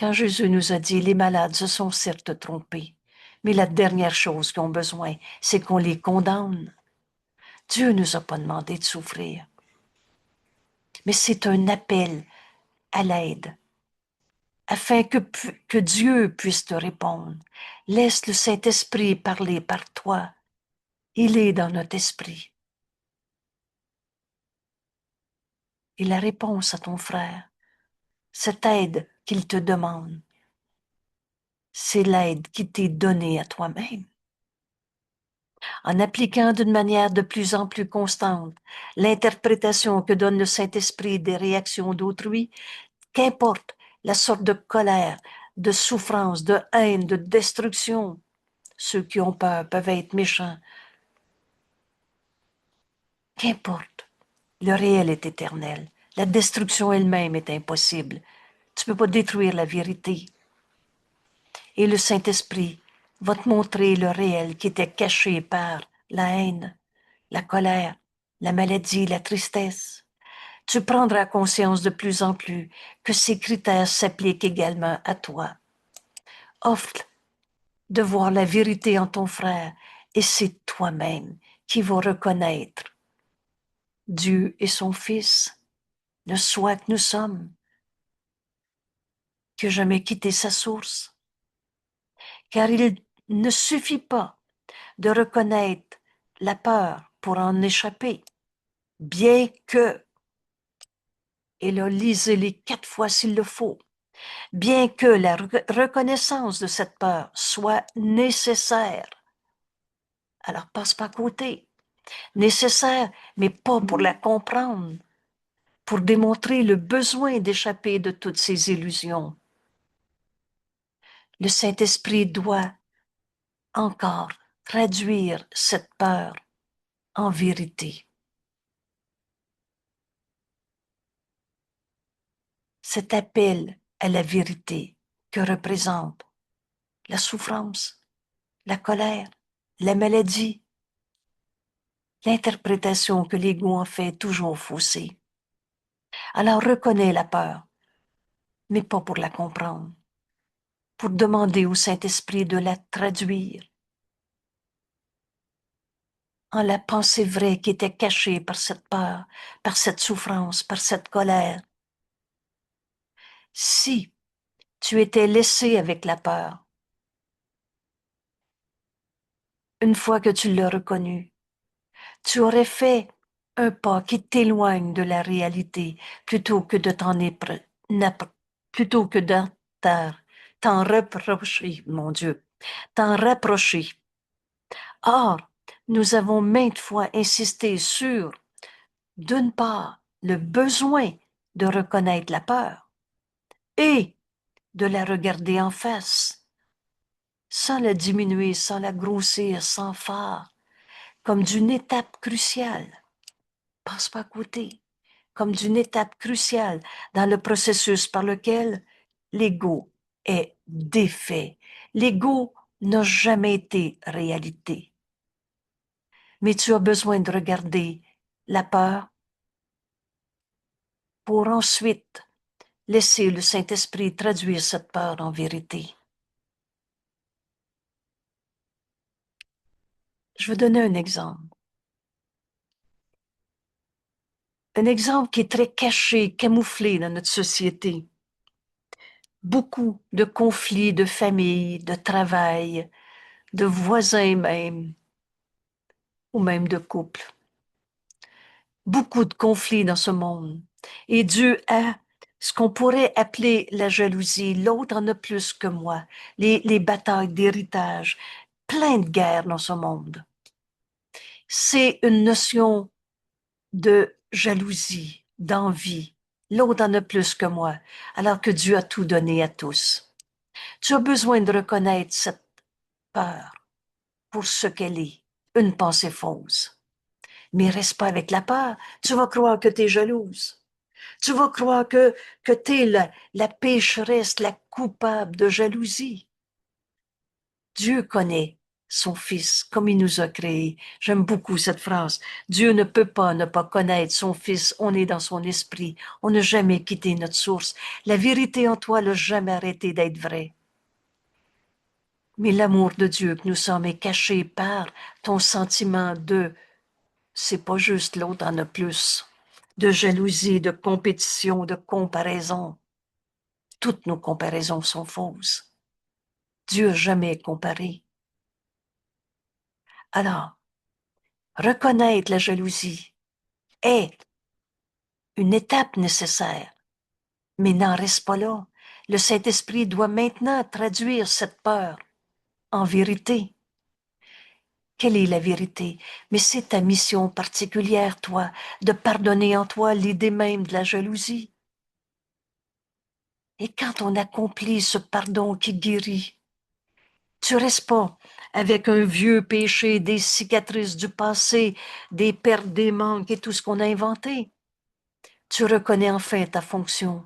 Quand Jésus nous a dit, les malades se sont certes trompés, mais la dernière chose qu'ils ont besoin, c'est qu'on les condamne. Dieu ne nous a pas demandé de souffrir, mais c'est un appel à l'aide, afin que Dieu puisse te répondre. Laisse le Saint-Esprit parler par toi. Il est dans notre esprit. Et la réponse à ton frère, cette aide qu'il te demande, c'est l'aide qui t'est donnée à toi-même. En appliquant d'une manière de plus en plus constante l'interprétation que donne le Saint-Esprit des réactions d'autrui, qu'importe la sorte de colère, de souffrance, de haine, de destruction, ceux qui ont peur peuvent être méchants. Qu'importe, le réel est éternel. La destruction elle-même est impossible. Tu ne peux pas détruire la vérité. Et le Saint-Esprit va te montrer le réel qui était caché par la haine, la colère, la maladie, la tristesse. Tu prendras conscience de plus en plus que ces critères s'appliquent également à toi. Offre de voir la vérité en ton frère et c'est toi-même qui vas reconnaître Dieu et son Fils, le soi que nous sommes, qui n'a jamais quitté sa source. Car il ne suffit pas de reconnaître la peur pour en échapper, bien que, et là, lisez-les 4 fois s'il le faut, bien que la reconnaissance de cette peur soit nécessaire. Alors, passe pas à côté. Nécessaire, mais pas pour la comprendre, pour démontrer le besoin d'échapper de toutes ces illusions. Le Saint-Esprit doit encore traduire cette peur en vérité. Cet appel à la vérité que représente la souffrance, la colère, la maladie, l'interprétation que l'ego en fait toujours faussée. Alors reconnais la peur, mais pas pour la comprendre, pour demander au Saint-Esprit de la traduire en la pensée vraie qui était cachée par cette peur, par cette souffrance, par cette colère. Si tu étais laissé avec la peur, une fois que tu l'as reconnue, tu aurais fait un pas qui t'éloigne de la réalité plutôt que de plutôt que t'en reprocher, mon Dieu, t'en rapprocher. Or, nous avons maintes fois insisté sur, d'une part, le besoin de reconnaître la peur et de la regarder en face, sans la diminuer, sans la grossir, sans phare, comme d'une étape cruciale. Passe pas à côté, comme d'une étape cruciale dans le processus par lequel l'ego est défait. L'ego n'a jamais été réalité. Mais tu as besoin de regarder la peur pour ensuite laisser le Saint-Esprit traduire cette peur en vérité. Je vais donner un exemple. Un exemple qui est très caché, camouflé dans notre société. beaucoup de conflits de famille, de travail, de voisins même, ou même de couple. Beaucoup de conflits dans ce monde. Et Dieu a ce qu'on pourrait appeler la jalousie. L'autre en a plus que moi. Les batailles d'héritage. Plein de guerres dans ce monde. C'est une notion de jalousie, d'envie. L'autre en a plus que moi, alors que Dieu a tout donné à tous. Tu as besoin de reconnaître cette peur pour ce qu'elle est, une pensée fausse. Mais reste pas avec la peur. Tu vas croire que tu es jalouse. Tu vas croire que tu es la pécheresse, la coupable de jalousie. Dieu connaît son Fils comme il nous a créés. J'aime beaucoup cette phrase. Dieu ne peut pas ne pas connaître son Fils. On est dans son esprit. On n'a jamais quitté notre source. La vérité en toi n'a jamais arrêté d'être vraie. Mais l'amour de Dieu que nous sommes est caché par ton sentiment de c'est pas juste, l'autre en a plus, de jalousie, de compétition, de comparaison. Toutes nos comparaisons sont fausses. Dieu n'a jamais comparé. Alors, reconnaître la jalousie est une étape nécessaire, mais n'en reste pas là. Le Saint-Esprit doit maintenant traduire cette peur en vérité. Quelle est la vérité? Mais c'est ta mission particulière, toi, de pardonner en toi l'idée même de la jalousie. Et quand on accomplit ce pardon qui guérit, tu restes pas avec un vieux péché, des cicatrices du passé, des pertes, des manques et tout ce qu'on a inventé. Tu reconnais enfin ta fonction,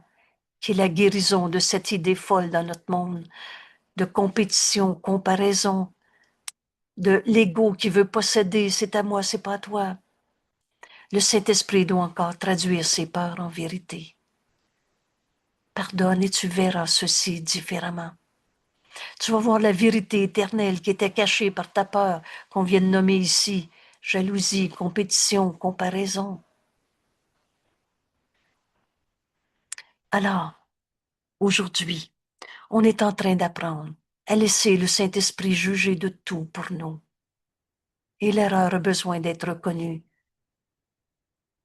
qui est la guérison de cette idée folle dans notre monde, de compétition, comparaison, de l'ego qui veut posséder, c'est à moi, c'est pas à toi. Le Saint-Esprit doit encore traduire ses peurs en vérité. Pardonne et tu verras ceci différemment. Tu vas voir la vérité éternelle qui était cachée par ta peur qu'on vient de nommer ici, jalousie, compétition, comparaison. Alors, aujourd'hui, on est en train d'apprendre à laisser le Saint-Esprit juger de tout pour nous. Et l'erreur a besoin d'être reconnue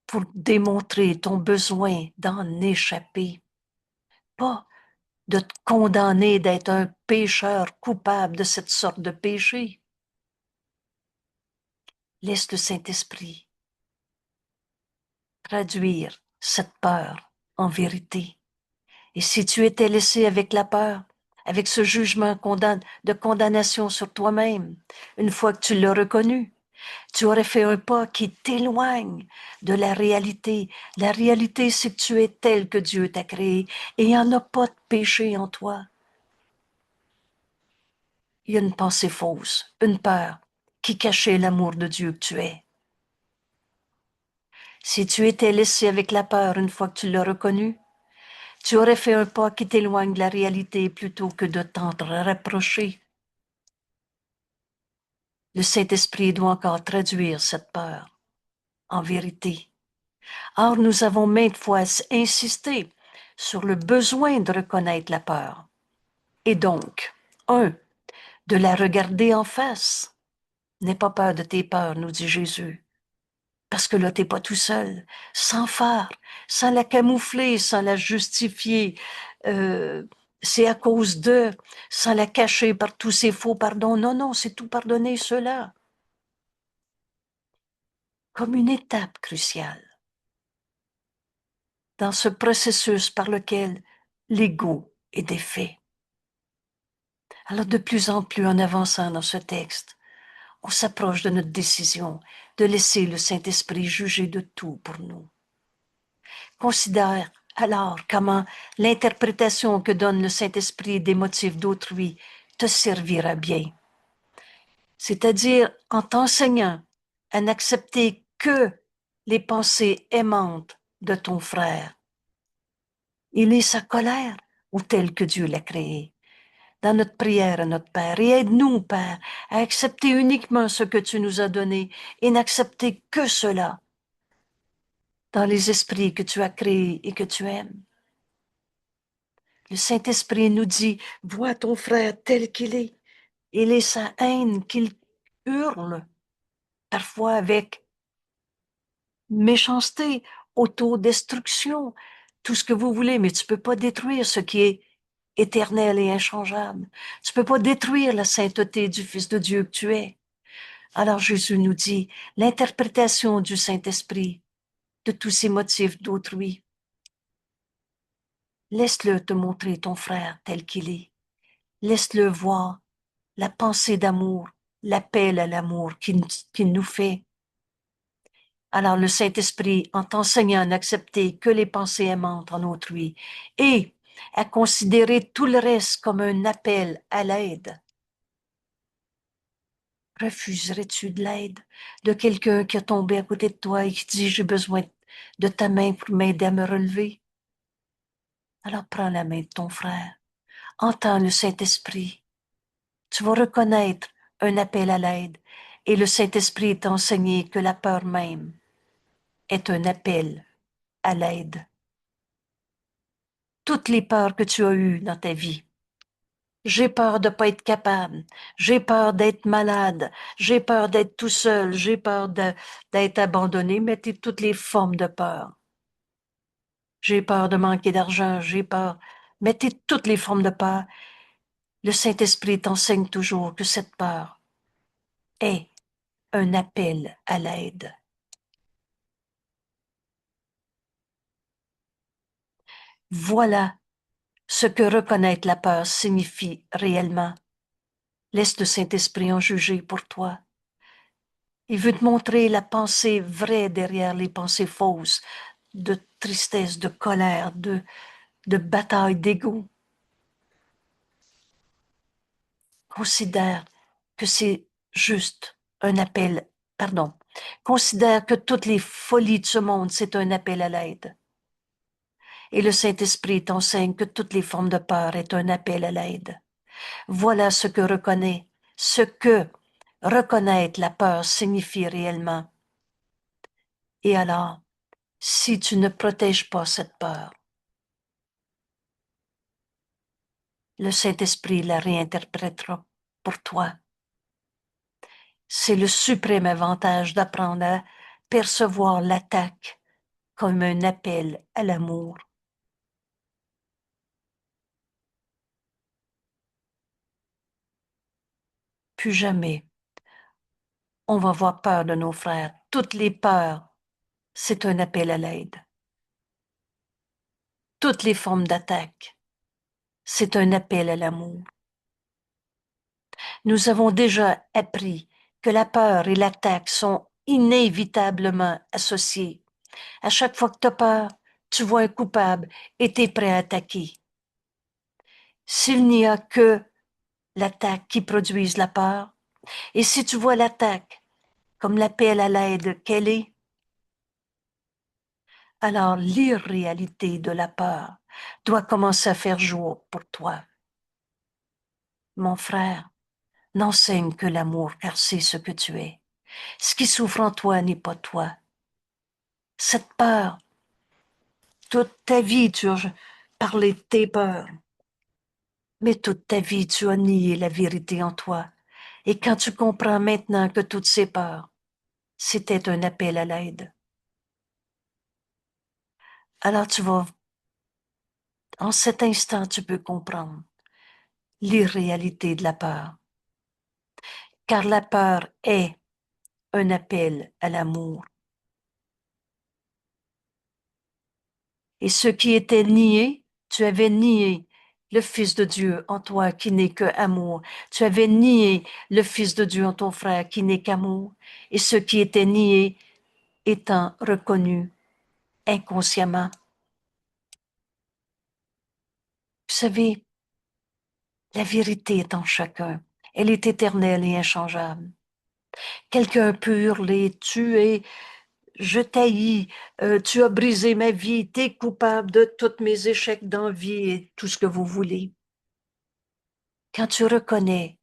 pour démontrer ton besoin d'en échapper, pas de te condamner d'être un pécheur coupable de cette sorte de péché. Laisse le Saint-Esprit traduire cette peur en vérité. Et si tu étais laissé avec la peur, avec ce jugement de condamnation sur toi-même, une fois que tu l'as reconnu, tu aurais fait un pas qui t'éloigne de la réalité. La réalité, c'est que tu es tel que Dieu t'a créé et il n'y en a pas de péché en toi. Il y a une pensée fausse, une peur qui cachait l'amour de Dieu que tu es. Si tu étais laissé avec la peur une fois que tu l'as reconnu, tu aurais fait un pas qui t'éloigne de la réalité plutôt que de t'en rapprocher. Le Saint-Esprit doit encore traduire cette peur en vérité. Or, nous avons maintes fois insisté sur le besoin de reconnaître la peur. Et donc, de la regarder en face. N'aie pas peur de tes peurs, nous dit Jésus. Parce que là, t'es pas tout seul, sans phare, sans la camoufler, sans la justifier. Euh, c'est à cause de, sans la cacher par tous ces faux pardons. Non, non, c'est tout pardonner cela. Comme une étape cruciale dans ce processus par lequel l'ego est défait. Alors, de plus en plus, en avançant dans ce texte, on s'approche de notre décision de laisser le Saint-Esprit juger de tout pour nous. Considère alors comment l'interprétation que donne le Saint-Esprit des motifs d'autrui te servira bien. C'est-à-dire en t'enseignant à n'accepter que les pensées aimantes de ton frère. Il est sa colère ou tel que Dieu l'a créé. Dans notre prière à notre Père, et aide-nous, Père, à accepter uniquement ce que tu nous as donné et n'accepter que cela dans les esprits que tu as créés et que tu aimes. Le Saint-Esprit nous dit, vois ton frère tel qu'il est. Il est sa haine qu'il hurle, parfois avec méchanceté, autodestruction, tout ce que vous voulez, mais tu peux pas détruire ce qui est éternel et inchangeable. Tu peux pas détruire la sainteté du Fils de Dieu que tu es. Alors Jésus nous dit, l'interprétation du Saint-Esprit de tous ces motifs d'autrui. Laisse-le te montrer ton frère tel qu'il est. Laisse-le voir la pensée d'amour, l'appel à l'amour qu'il nous fait. Alors le Saint-Esprit, en t'enseignant à n'accepter que les pensées aimantes en autrui et à considérer tout le reste comme un appel à l'aide. Refuserais-tu de l'aide de quelqu'un qui a tombé à côté de toi et qui dit « J'ai besoin de ta main pour m'aider à me relever » ? Alors prends la main de ton frère, entends le Saint-Esprit. Tu vas reconnaître un appel à l'aide et le Saint-Esprit t'a enseigné que la peur même est un appel à l'aide. Toutes les peurs que tu as eues dans ta vie. J'ai peur de pas être capable. J'ai peur d'être malade. J'ai peur d'être tout seul. J'ai peur d'être abandonné. Mettez toutes les formes de peur. J'ai peur de manquer d'argent. J'ai peur. Mettez toutes les formes de peur. Le Saint-Esprit t'enseigne toujours que cette peur est un appel à l'aide. Voilà ce que reconnaître la peur signifie réellement. Laisse le Saint-Esprit en juger pour toi. Il veut te montrer la pensée vraie derrière les pensées fausses, de tristesse, de colère, de bataille d'ego. Considère que c'est juste un appel, pardon, considère que toutes les folies de ce monde, c'est un appel à l'aide. Et le Saint-Esprit t'enseigne que toutes les formes de peur est un appel à l'aide. Voilà ce que reconnaître la peur signifie réellement. Et alors, si tu ne protèges pas cette peur, le Saint-Esprit la réinterprétera pour toi. C'est le suprême avantage d'apprendre à percevoir l'attaque comme un appel à l'amour. Plus jamais on va avoir peur de nos frères. Toutes les peurs, c'est un appel à l'aide. Toutes les formes d'attaque, c'est un appel à l'amour. Nous avons déjà appris que la peur et l'attaque sont inévitablement associées. À chaque fois que tu as peur, tu vois un coupable et tu es prêt à attaquer. S'il n'y a que l'attaque qui produise la peur, et si tu vois l'attaque comme l'appel à l'aide qu'elle est, alors l'irréalité de la peur doit commencer à faire jour pour toi. Mon frère, n'enseigne que l'amour, car c'est ce que tu es. Ce qui souffre en toi n'est pas toi. Cette peur, toute ta vie, tu as parlé de tes peurs, mais toute ta vie, tu as nié la vérité en toi. Et quand tu comprends maintenant que toutes ces peurs, c'était un appel à l'aide, alors tu vas, en cet instant, tu peux comprendre l'irréalité de la peur. Car la peur est un appel à l'amour. Et ce qui était nié, tu avais nié le Fils de Dieu en toi qui n'est que amour. Tu avais nié le Fils de Dieu en ton frère qui n'est qu'amour. Et ce qui était nié étant reconnu inconsciemment. Vous savez, la vérité est en chacun. Elle est éternelle et inchangeable. Quelqu'un peut hurler, tuer, je t'haïs, tu as brisé ma vie, tu es coupable de tous mes échecs dans la vie et tout ce que vous voulez. Quand tu reconnais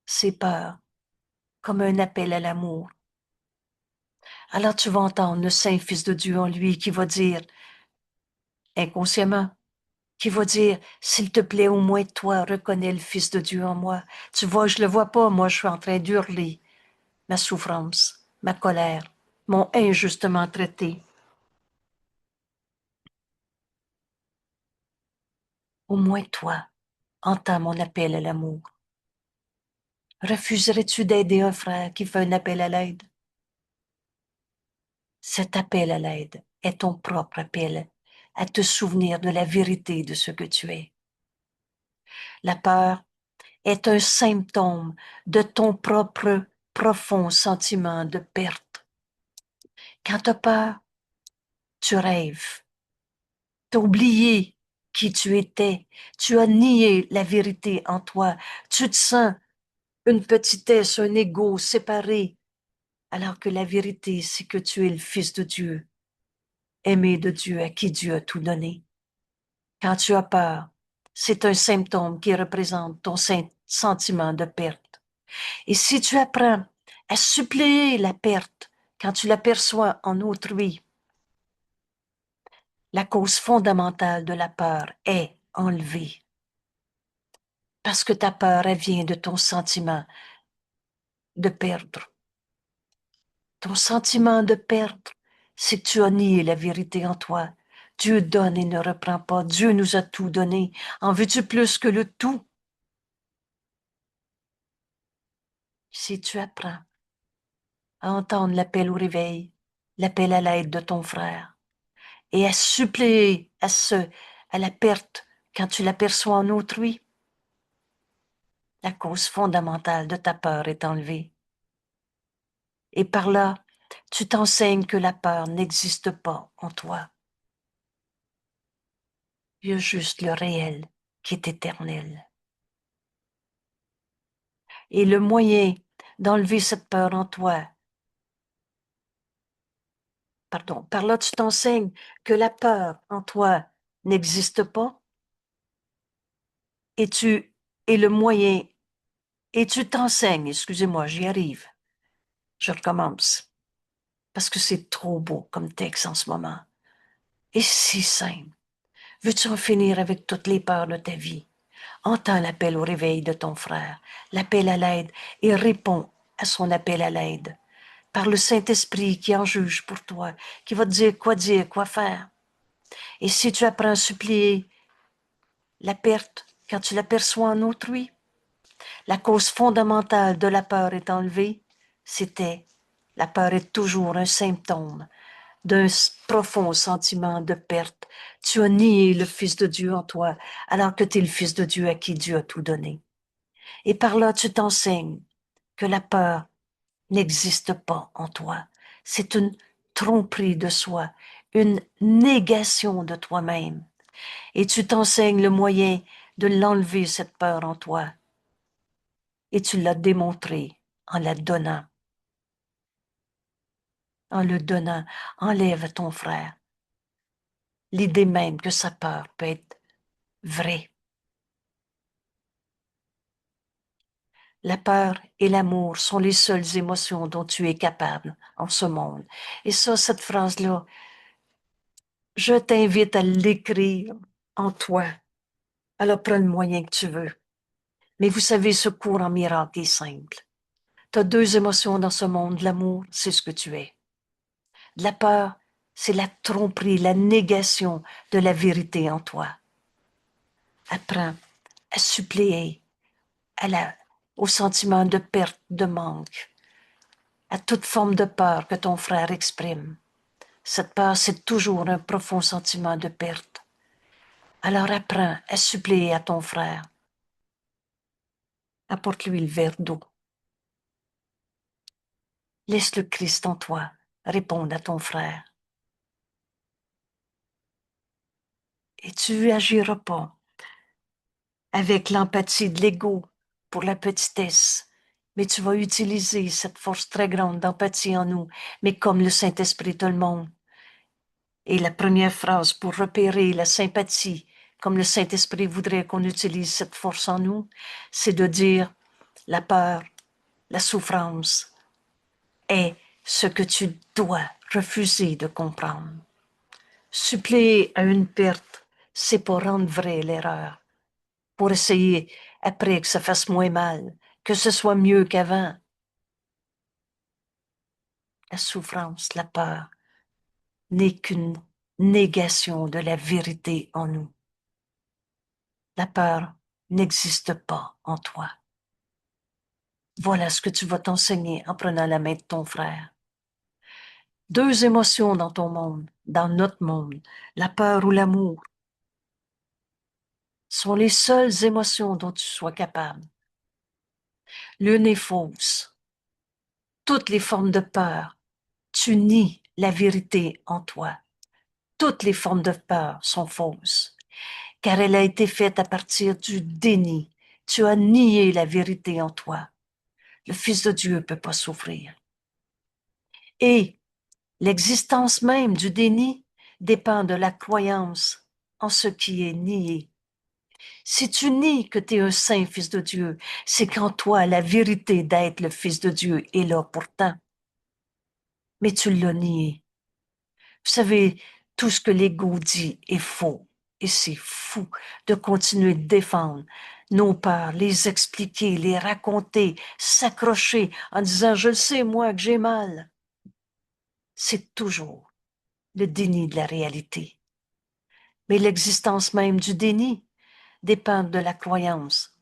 ces peurs comme un appel à l'amour, alors tu vas entendre le Saint-Fils de Dieu en lui qui va dire inconsciemment qui va dire, s'il te plaît, au moins toi, reconnais le Fils de Dieu en moi. Tu vois, je le vois pas, moi, je suis en train d'hurler ma souffrance, ma colère, mon injustement traité. Au moins toi, entends mon appel à l'amour. Refuserais-tu d'aider un frère qui fait un appel à l'aide? Cet appel à l'aide est ton propre appel à te souvenir de la vérité de ce que tu es. La peur est un symptôme de ton propre profond sentiment de perte. Quand tu as peur, tu rêves. Tu as oublié qui tu étais. Tu as nié la vérité en toi. Tu te sens une petitesse, un ego séparé, alors que la vérité, c'est que tu es le Fils de Dieu, aimé de Dieu, à qui Dieu a tout donné. Quand tu as peur, c'est un symptôme qui représente ton sentiment de perte. Et si tu apprends à suppléer la perte quand tu l'aperçois en autrui, la cause fondamentale de la peur est enlevée. Parce que ta peur, elle vient de ton sentiment de perdre. Ton sentiment de perdre, c'est que tu as nié la vérité en toi. Dieu donne et ne reprend pas. Dieu nous a tout donné. En veux-tu plus que le tout? Si tu apprends à entendre l'appel au réveil, l'appel à l'aide de ton frère, et à suppléer à la perte quand tu l'aperçois en autrui, la cause fondamentale de ta peur est enlevée. Et par là, tu t'enseignes que la peur n'existe pas en toi. Il y a juste le réel qui est éternel. Et le moyen d'enlever cette peur en toi, par là tu t'enseignes que la peur en toi n'existe pas, et le moyen, et tu t'enseignes, excusez-moi, j'y arrive, je recommence, parce que c'est trop beau comme texte en ce moment, et si simple. Veux-tu en finir avec toutes les peurs de ta vie? Entends l'appel au réveil de ton frère, l'appel à l'aide, et réponds à son appel à l'aide. Par le Saint-Esprit qui en juge pour toi, qui va te dire, quoi faire. Et si tu apprends à supplier la perte quand tu l'aperçois en autrui, la cause fondamentale de la peur est enlevée, la peur est toujours un symptôme d'un profond sentiment de perte. Tu as nié le Fils de Dieu en toi, alors que tu es le Fils de Dieu à qui Dieu a tout donné. Et par là, tu t'enseignes que la peur n'existe pas en toi. C'est une tromperie de soi, une négation de toi-même. Et tu t'enseignes le moyen de l'enlever, cette peur en toi. Et tu l'as démontré en la donnant. En le donnant, enlève à ton frère l'idée même que sa peur peut être vraie. La peur et l'amour sont les seules émotions dont tu es capable en ce monde. Et ça, cette phrase-là, je t'invite à l'écrire en toi. Alors prends le moyen que tu veux. Mais vous savez, ce cours en miracle est simple. Tu as deux émotions dans ce monde. L'amour, c'est ce que tu es. La peur, c'est la tromperie, la négation de la vérité en toi. Apprends à suppléer au sentiment de perte, de manque, à toute forme de peur que ton frère exprime. Cette peur, c'est toujours un profond sentiment de perte. Alors apprends à suppléer à ton frère. Apporte-lui le verre d'eau. Laisse le Christ en toi répondre à ton frère. Et tu agiras pas avec l'empathie de l'ego pour la petitesse, mais tu vas utiliser cette force très grande d'empathie en nous, mais comme le Saint-Esprit te le montre. Et la première phrase pour repérer la sympathie, comme le Saint-Esprit voudrait qu'on utilise cette force en nous, c'est de dire la peur, la souffrance est ce que tu dois refuser de comprendre. Suppléer à une perte c'est pour rendre vrai l'erreur, pour essayer après que ça fasse moins mal, que ce soit mieux qu'avant. La souffrance, la peur n'est qu'une négation de la vérité en nous. La peur n'existe pas en toi. Voilà ce que tu vas t'enseigner en prenant la main de ton frère. 2 émotions dans ton monde, dans notre monde, la peur ou l'amour, sont les seules émotions dont tu sois capable. L'une est fausse. Toutes les formes de peur, tu nies la vérité en toi. Toutes les formes de peur sont fausses, car elle a été faite à partir du déni. Tu as nié la vérité en toi. Le Fils de Dieu ne peut pas souffrir. Et l'existence même du déni dépend de la croyance en ce qui est nié. Si tu nies que tu es un saint Fils de Dieu, c'est qu'en toi, la vérité d'être le Fils de Dieu est là pourtant. Mais tu l'as nié. Vous savez, tout ce que l'ego dit est faux. Et c'est fou de continuer de défendre nos peurs, les expliquer, les raconter, s'accrocher en disant « je le sais, moi, que j'ai mal ». C'est toujours le déni de la réalité. Mais l'existence même du déni dépend de la croyance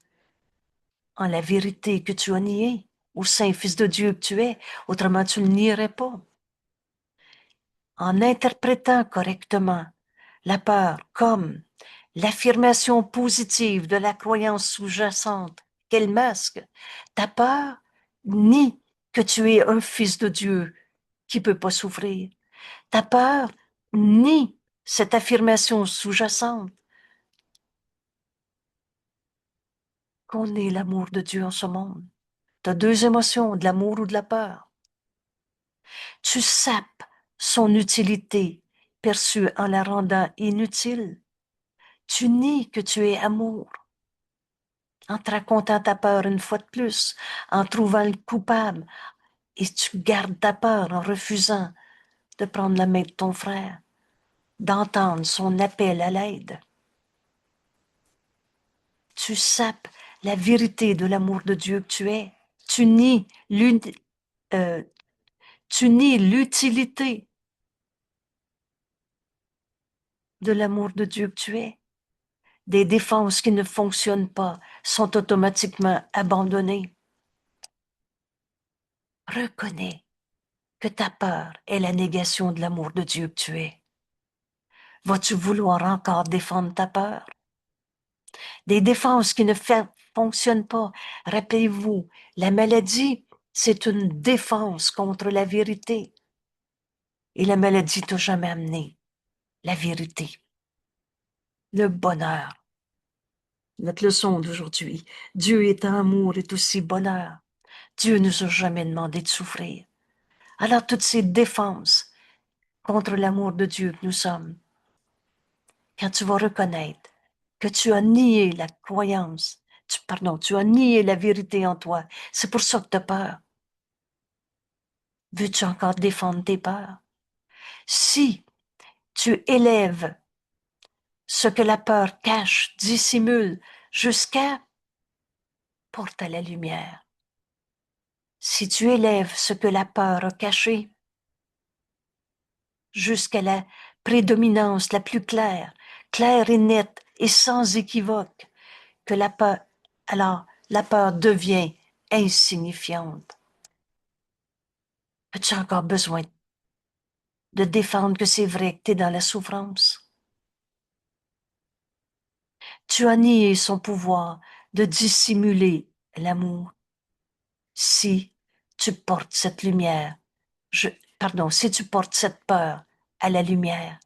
en la vérité que tu as niée, au Saint Fils de Dieu que tu es, autrement tu ne le nierais pas. En interprétant correctement la peur comme l'affirmation positive de la croyance sous-jacente qu'elle masque, ta peur nie que tu es un fils de Dieu qui peut pas souffrir. Ta peur nie cette affirmation sous-jacente qu'on est l'amour de Dieu en ce monde. Tu as 2 émotions, de l'amour ou de la peur. Tu sapes son utilité perçue en la rendant inutile. Tu nies que tu es amour. En te racontant ta peur une fois de plus, en trouvant le coupable, et tu gardes ta peur en refusant de prendre la main de ton frère, d'entendre son appel à l'aide. Tu sapes la vérité de l'amour de Dieu que tu es. Tu nies l'utilité de l'amour de Dieu que tu es. Des défenses qui ne fonctionnent pas sont automatiquement abandonnées. Reconnais que ta peur est la négation de l'amour de Dieu que tu es. Vas-tu vouloir encore défendre ta peur? Des défenses qui ne fonctionnent pas. Rappelez-vous, la maladie, c'est une défense contre la vérité. Et la maladie t'a jamais amené la vérité, le bonheur. Notre leçon d'aujourd'hui, Dieu étant amour est aussi bonheur. Dieu ne nous a jamais demandé de souffrir. Alors toutes ces défenses contre l'amour de Dieu que nous sommes, quand tu vas reconnaître que tu as nié la croyance, tu as nié la vérité en toi, c'est pour ça que tu as peur. Veux-tu encore défendre tes peurs? Si tu élèves ce que la peur cache, dissimule, jusqu'à porte à la lumière. Si tu élèves ce que la peur a caché, jusqu'à la prédominance la plus claire, claire et nette et sans équivoque, que la peur, alors la peur devient insignifiante. As-tu encore besoin de défendre que c'est vrai que tu es dans la souffrance? Tu as nié son pouvoir de dissimuler l'amour. Si tu portes cette lumière, si tu portes cette peur à la lumière,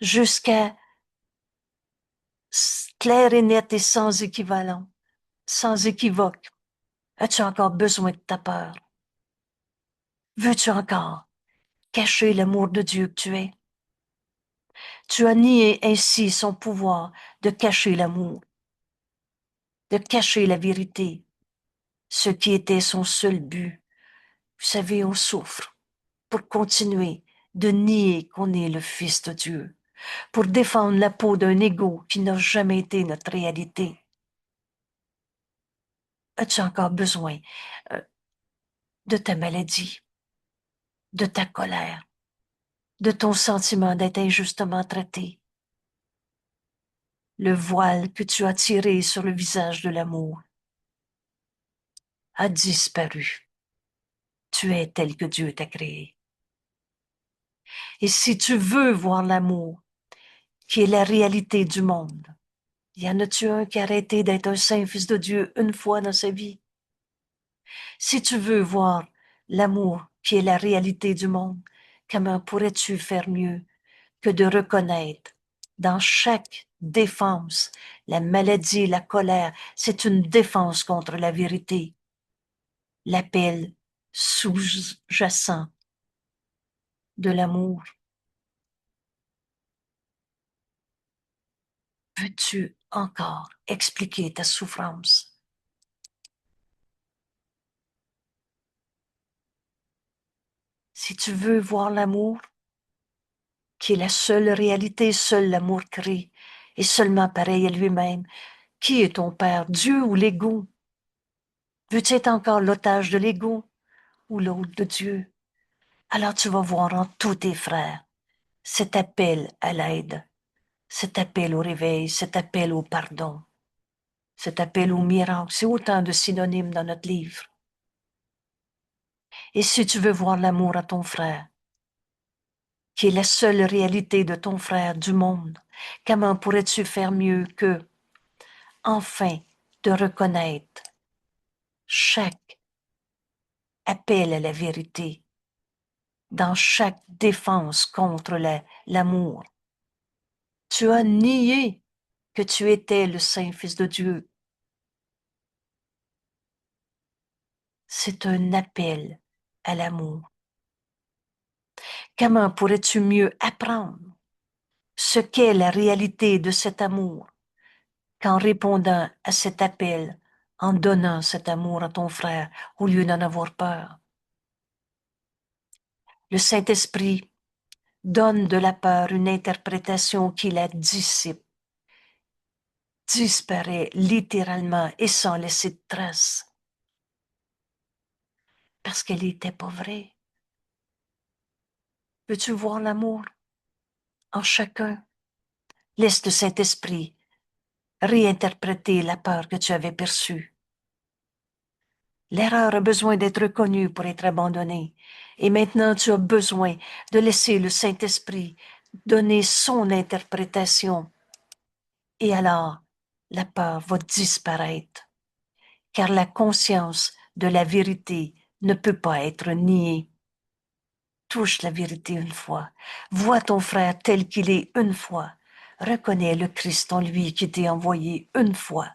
jusqu'à clair et net et sans équivalent, sans équivoque, as-tu encore besoin de ta peur? Veux-tu encore cacher l'amour de Dieu que tu es? Tu as nié ainsi son pouvoir de cacher l'amour, de cacher la vérité, ce qui était son seul but. Vous savez, on souffre pour continuer de nier qu'on est le Fils de Dieu. pour défendre la peau d'un ego qui n'a jamais été notre réalité? As-tu encore besoin euh, de ta maladie, de ta colère, de ton sentiment d'être injustement traité? Le voile que tu as tiré sur le visage de l'amour a disparu. Tu es tel que Dieu t'a créé. Et si tu veux voir l'amour, qui est la réalité du monde, y en a-tu un qui a arrêté d'être un saint fils de Dieu une fois dans sa vie? Si tu veux voir l'amour, qui est la réalité du monde, comment pourrais-tu faire mieux que de reconnaître dans chaque défense, la maladie, la colère, c'est une défense contre la vérité. L'appel sous-jacent de l'amour. Veux-tu encore expliquer ta souffrance? Si tu veux voir l'amour, qui est la seule réalité, seul l'amour crée, et seulement pareil à lui-même, qui est ton père, Dieu ou l'ego? Veux-tu être encore l'otage de l'ego ou l'hôte de Dieu? Alors tu vas voir en tous tes frères cet appel à l'aide, cet appel au réveil, cet appel au pardon, cet appel au miracle. C'est autant de synonymes dans notre livre. Et si tu veux voir l'amour à ton frère, qui est la seule réalité de ton frère du monde, comment pourrais-tu faire mieux que, enfin, de reconnaître chaque appel à la vérité, dans chaque défense contre l'amour? Tu as nié que tu étais le Saint Fils de Dieu. C'est un appel à l'amour. Comment pourrais-tu mieux apprendre ce qu'est la réalité de cet amour qu'en répondant à cet appel, en donnant cet amour à ton frère au lieu d'en avoir peur? Le Saint-Esprit donne de la peur une interprétation qui la dissipe, disparaît littéralement et sans laisser de traces, parce qu'elle n'était pas vraie. Veux-tu voir l'amour en chacun? Laisse le Saint-Esprit réinterpréter la peur que tu avais perçue. L'erreur a besoin d'être reconnue pour être abandonnée. Et maintenant, tu as besoin de laisser le Saint-Esprit donner son interprétation. Et alors, la peur va disparaître, car la conscience de la vérité ne peut pas être niée. Touche la vérité une fois. Vois ton frère tel qu'il est une fois. Reconnais le Christ en lui qui t'est envoyé une fois.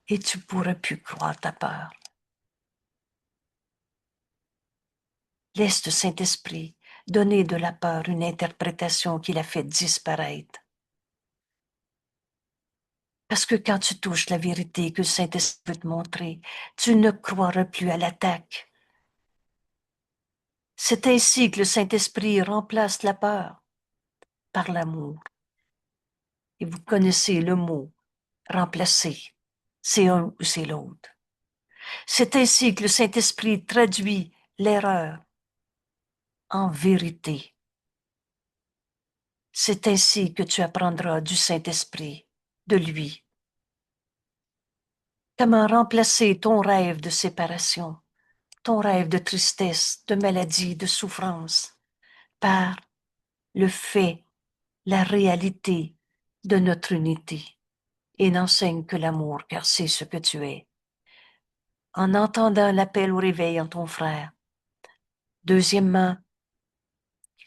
Et tu pourras plus croire ta peur. Laisse le Saint-Esprit donner de la peur une interprétation qui la fait disparaître. Parce que quand tu touches la vérité que le Saint-Esprit veut te montrer, tu ne croiras plus à l'attaque. C'est ainsi que le Saint-Esprit remplace la peur par l'amour. Et vous connaissez le mot remplacer. C'est un ou c'est l'autre. C'est ainsi que le Saint-Esprit traduit l'erreur en vérité. C'est ainsi que tu apprendras du Saint-Esprit, de lui. Comment remplacer ton rêve de séparation, ton rêve de tristesse, de maladie, de souffrance, par le fait, la réalité de notre unité. Et n'enseigne que l'amour, car c'est ce que tu es. En entendant l'appel au réveil en ton frère. Deuxièmement,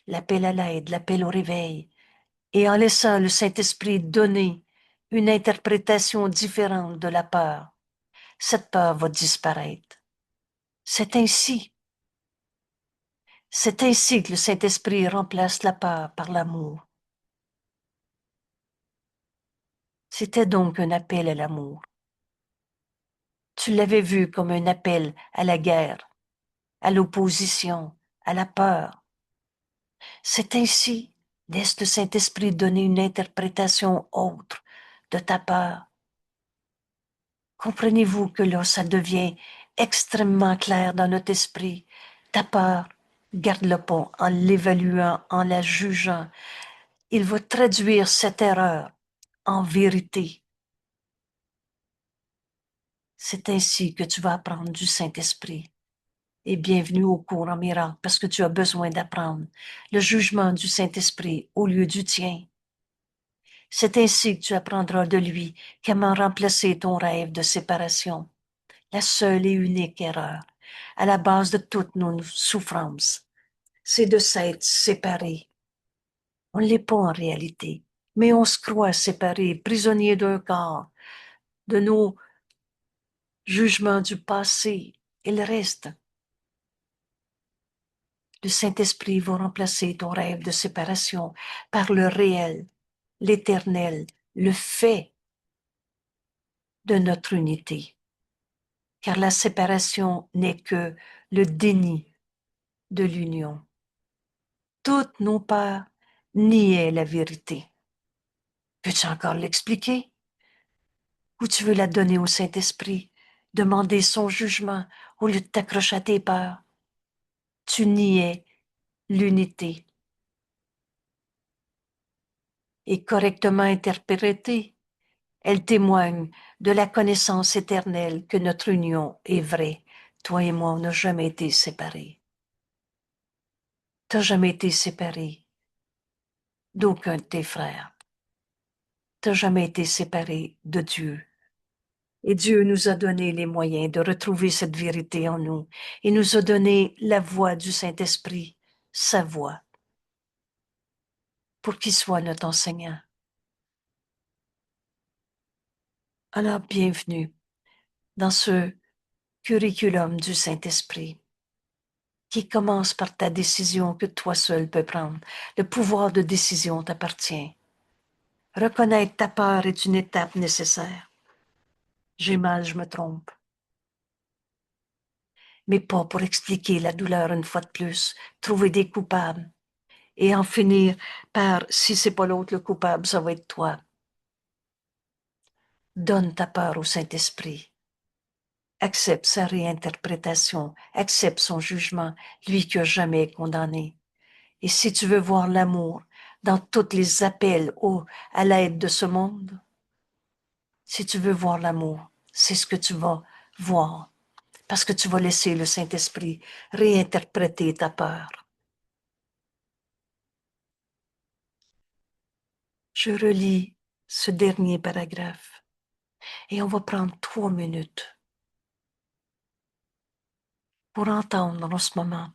l'appel à l'aide, l'appel au réveil. Et en laissant le Saint-Esprit donner une interprétation différente de la peur, cette peur va disparaître. C'est ainsi. C'est ainsi que le Saint-Esprit remplace la peur par l'amour. C'était donc un appel à l'amour. Tu l'avais vu comme un appel à la guerre, à l'opposition, à la peur. C'est ainsi, laisse le Saint-Esprit donner une interprétation autre de ta peur. Comprenez-vous que là, ça devient extrêmement clair dans notre esprit. Ta peur, garde-le pas en l'évaluant, en la jugeant. Il va traduire cette erreur en vérité. C'est ainsi que tu vas apprendre du Saint-Esprit. Et bienvenue au cours en miracle parce que tu as besoin d'apprendre le jugement du Saint-Esprit au lieu du tien. C'est ainsi que tu apprendras de lui comment remplacer ton rêve de séparation, la seule et unique erreur à la base de toutes nos souffrances. C'est de s'être séparé. On ne l'est pas en réalité, mais on se croit séparé, prisonnier d'un corps, de nos jugements du passé et le reste. Le Saint-Esprit va remplacer ton rêve de séparation par le réel, l'éternel, le fait de notre unité. Car la séparation n'est que le déni de l'union. Toutes nos peurs niaient la vérité. Peux-tu encore l'expliquer? Ou tu veux la donner au Saint-Esprit, demander son jugement au lieu de t'accrocher à tes peurs? Tu niais l'unité. Et correctement interprétée, elle témoigne de la connaissance éternelle que notre union est vraie. Toi et moi, on n'a jamais été séparés. Tu n'as jamais été séparé d'aucun de tes frères. Tu n'as jamais été séparé de Dieu. Et Dieu nous a donné les moyens de retrouver cette vérité en nous. Il nous a donné la voix du Saint-Esprit, sa voix, pour qu'il soit notre enseignant. Alors, bienvenue dans ce curriculum du Saint-Esprit qui commence par ta décision que toi seul peux prendre. Le pouvoir de décision t'appartient. Reconnaître ta peur est une étape nécessaire. J'ai mal, je me trompe. Mais pas pour expliquer la douleur une fois de plus, trouver des coupables et en finir par, si c'est pas l'autre le coupable, ça va être toi. Donne ta peur au Saint-Esprit. Accepte sa réinterprétation, accepte son jugement, lui qui a jamais condamné. Et si tu veux voir l'amour dans tous les appels à l'aide de ce monde, si tu veux voir l'amour, c'est ce que tu vas voir, parce que tu vas laisser le Saint-Esprit réinterpréter ta peur. Je relis ce dernier paragraphe et on va prendre 3 minutes pour entendre en ce moment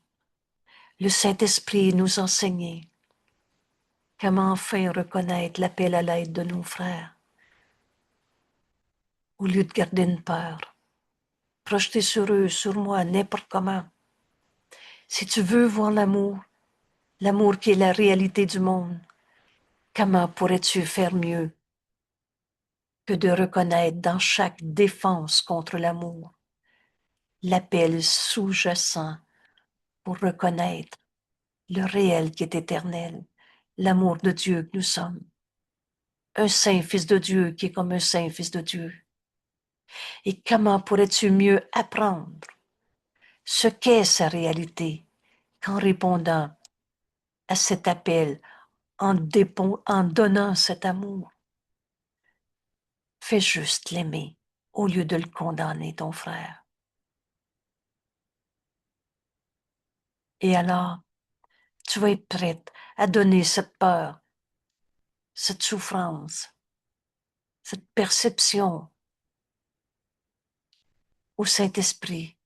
le Saint-Esprit nous enseigner comment enfin reconnaître l'appel à l'aide de nos frères au lieu de garder une peur. Projeter sur eux, sur moi, n'importe comment. Si tu veux voir l'amour, l'amour qui est la réalité du monde, comment pourrais-tu faire mieux que de reconnaître dans chaque défense contre l'amour l'appel sous-jacent pour reconnaître le réel qui est éternel, l'amour de Dieu que nous sommes, un saint fils de Dieu qui est comme un saint fils de Dieu. Et comment pourrais-tu mieux apprendre ce qu'est sa réalité qu'en répondant à cet appel, en donnant cet amour? Fais juste l'aimer au lieu de le condamner, ton frère. Et alors, tu vas être prête à donner cette peur, cette souffrance, cette perception au Saint-Esprit.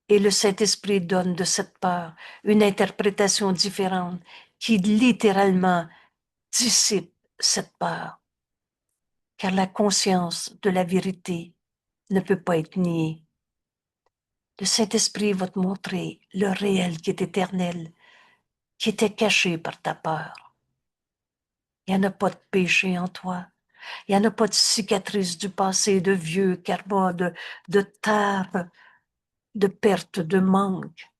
Et le Saint-Esprit donne de cette peur une interprétation différente qui littéralement dissipe cette peur. Car la conscience de la vérité ne peut pas être niée. Le Saint-Esprit va te montrer le réel qui est éternel, qui était caché par ta peur. Il n'y en a pas de péché en toi. Il n'y en a pas de cicatrices du passé, de vieux karma, de terre, de perte, de manque.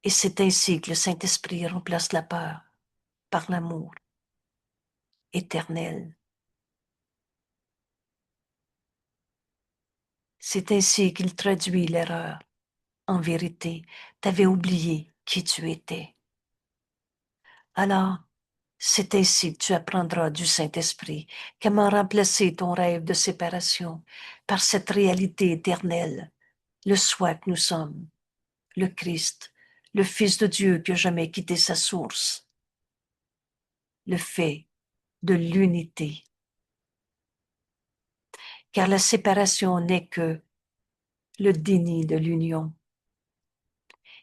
Et c'est ainsi que le Saint-Esprit remplace la peur par l'amour éternel. C'est ainsi qu'il traduit l'erreur. En vérité, t'avais oublié qui tu étais. Alors, c'est ainsi que tu apprendras du Saint-Esprit comment remplacer ton rêve de séparation par cette réalité éternelle, le soi que nous sommes, le Christ, le Fils de Dieu qui n'a jamais quitté sa source, le fait de l'unité. Car la séparation n'est que le déni de l'union.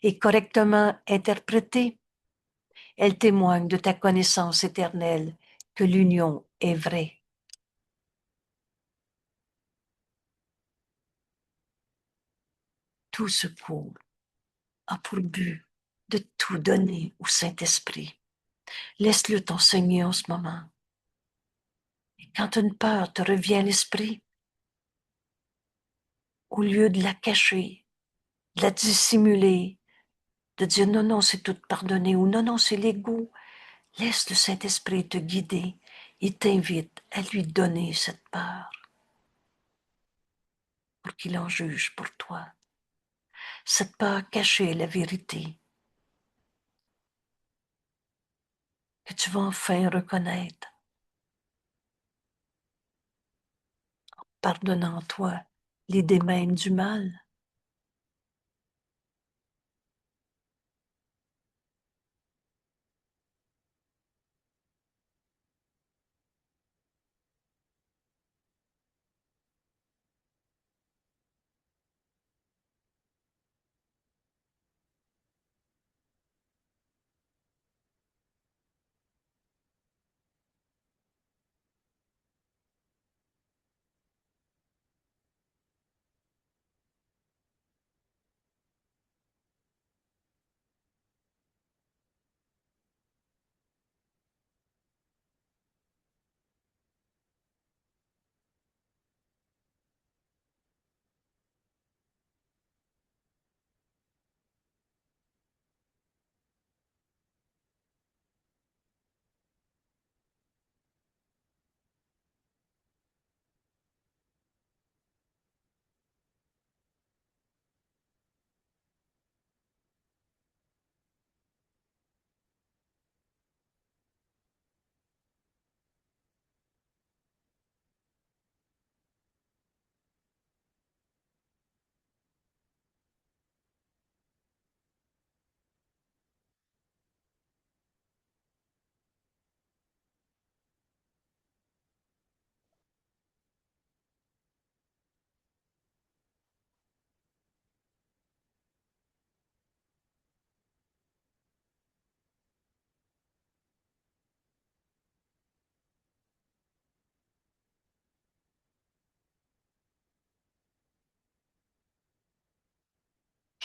Et correctement interprétée, elle témoigne de ta connaissance éternelle que l'union est vraie. Tout ce cours a pour but de tout donner au Saint-Esprit. Laisse-le t'enseigner en ce moment. Et quand une peur te revient à l'esprit, au lieu de la cacher, de la dissimuler, de dire non, non, c'est tout pardonné ou non, non, c'est l'ego, laisse le Saint-Esprit te guider. Il t'invite à lui donner cette peur pour qu'il en juge pour toi. Cette peur cachée la vérité que tu vas enfin reconnaître, pardonnant toi l'idée même du mal.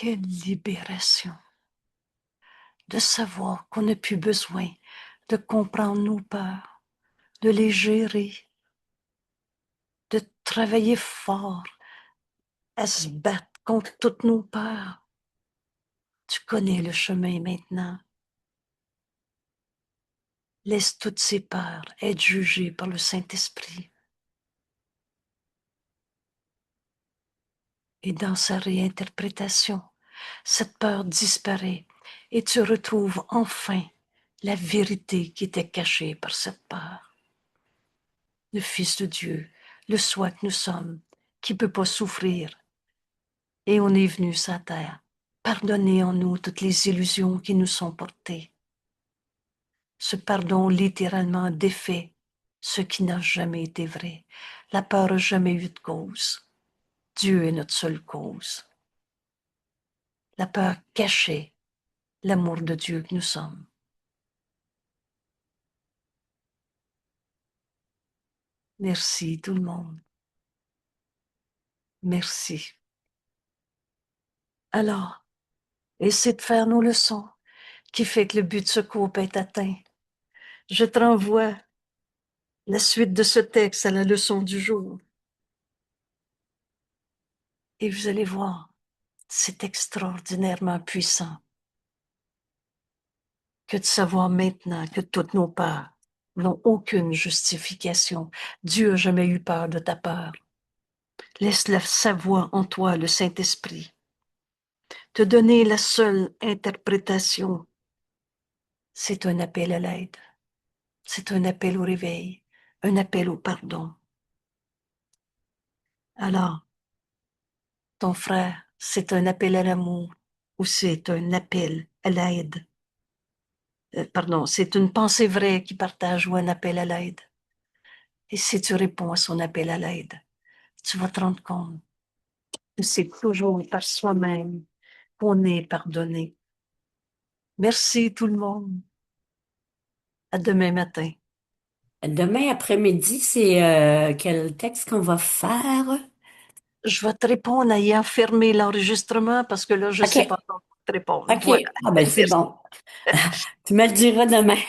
Quelle libération de savoir qu'on n'a plus besoin de comprendre nos peurs, de les gérer, de travailler fort à se battre contre toutes nos peurs. Tu connais le chemin maintenant. Laisse toutes ces peurs être jugées par le Saint-Esprit. Et dans sa réinterprétation, cette peur disparaît et tu retrouves enfin la vérité qui était cachée par cette peur. Le Fils de Dieu, le soi que nous sommes, qui ne peut pas souffrir. Et on est venu sur la terre. Pardonner en nous toutes les illusions qui nous sont portées. Ce pardon littéralement défait ce qui n'a jamais été vrai. La peur n'a jamais eu de cause. Dieu est notre seule cause. La peur cachait l'amour de Dieu que nous sommes. Merci tout le monde. Merci. Alors, essaie de faire nos leçons qui fait que le but de ce cours est atteint. Je te renvoie la suite de ce texte à la leçon du jour. Et vous allez voir, c'est extraordinairement puissant. que de savoir maintenant que toutes nos peurs n'ont aucune justification. Dieu n'a jamais eu peur de ta peur. Laisse-la savoir en toi, le Saint-Esprit, te donner la seule interprétation. C'est un appel à l'aide. C'est un appel au réveil, un appel au pardon. Alors, ton frère, c'est un appel à l'amour ou c'est un appel à l'aide? Pardon, c'est une pensée vraie qui partage ou un appel à l'aide. Et si tu réponds à son appel à l'aide, tu vas te rendre compte que c'est toujours par soi-même qu'on est pardonné. Merci tout le monde. À demain matin. Demain après-midi, c'est quel texte qu'on va faire? Je vais te répondre ayant fermé l'enregistrement parce que là, je ne sais pas OK, comment te répondre. OK. Voilà. Ah ben c'est Merci. bon. Tu me le diras demain.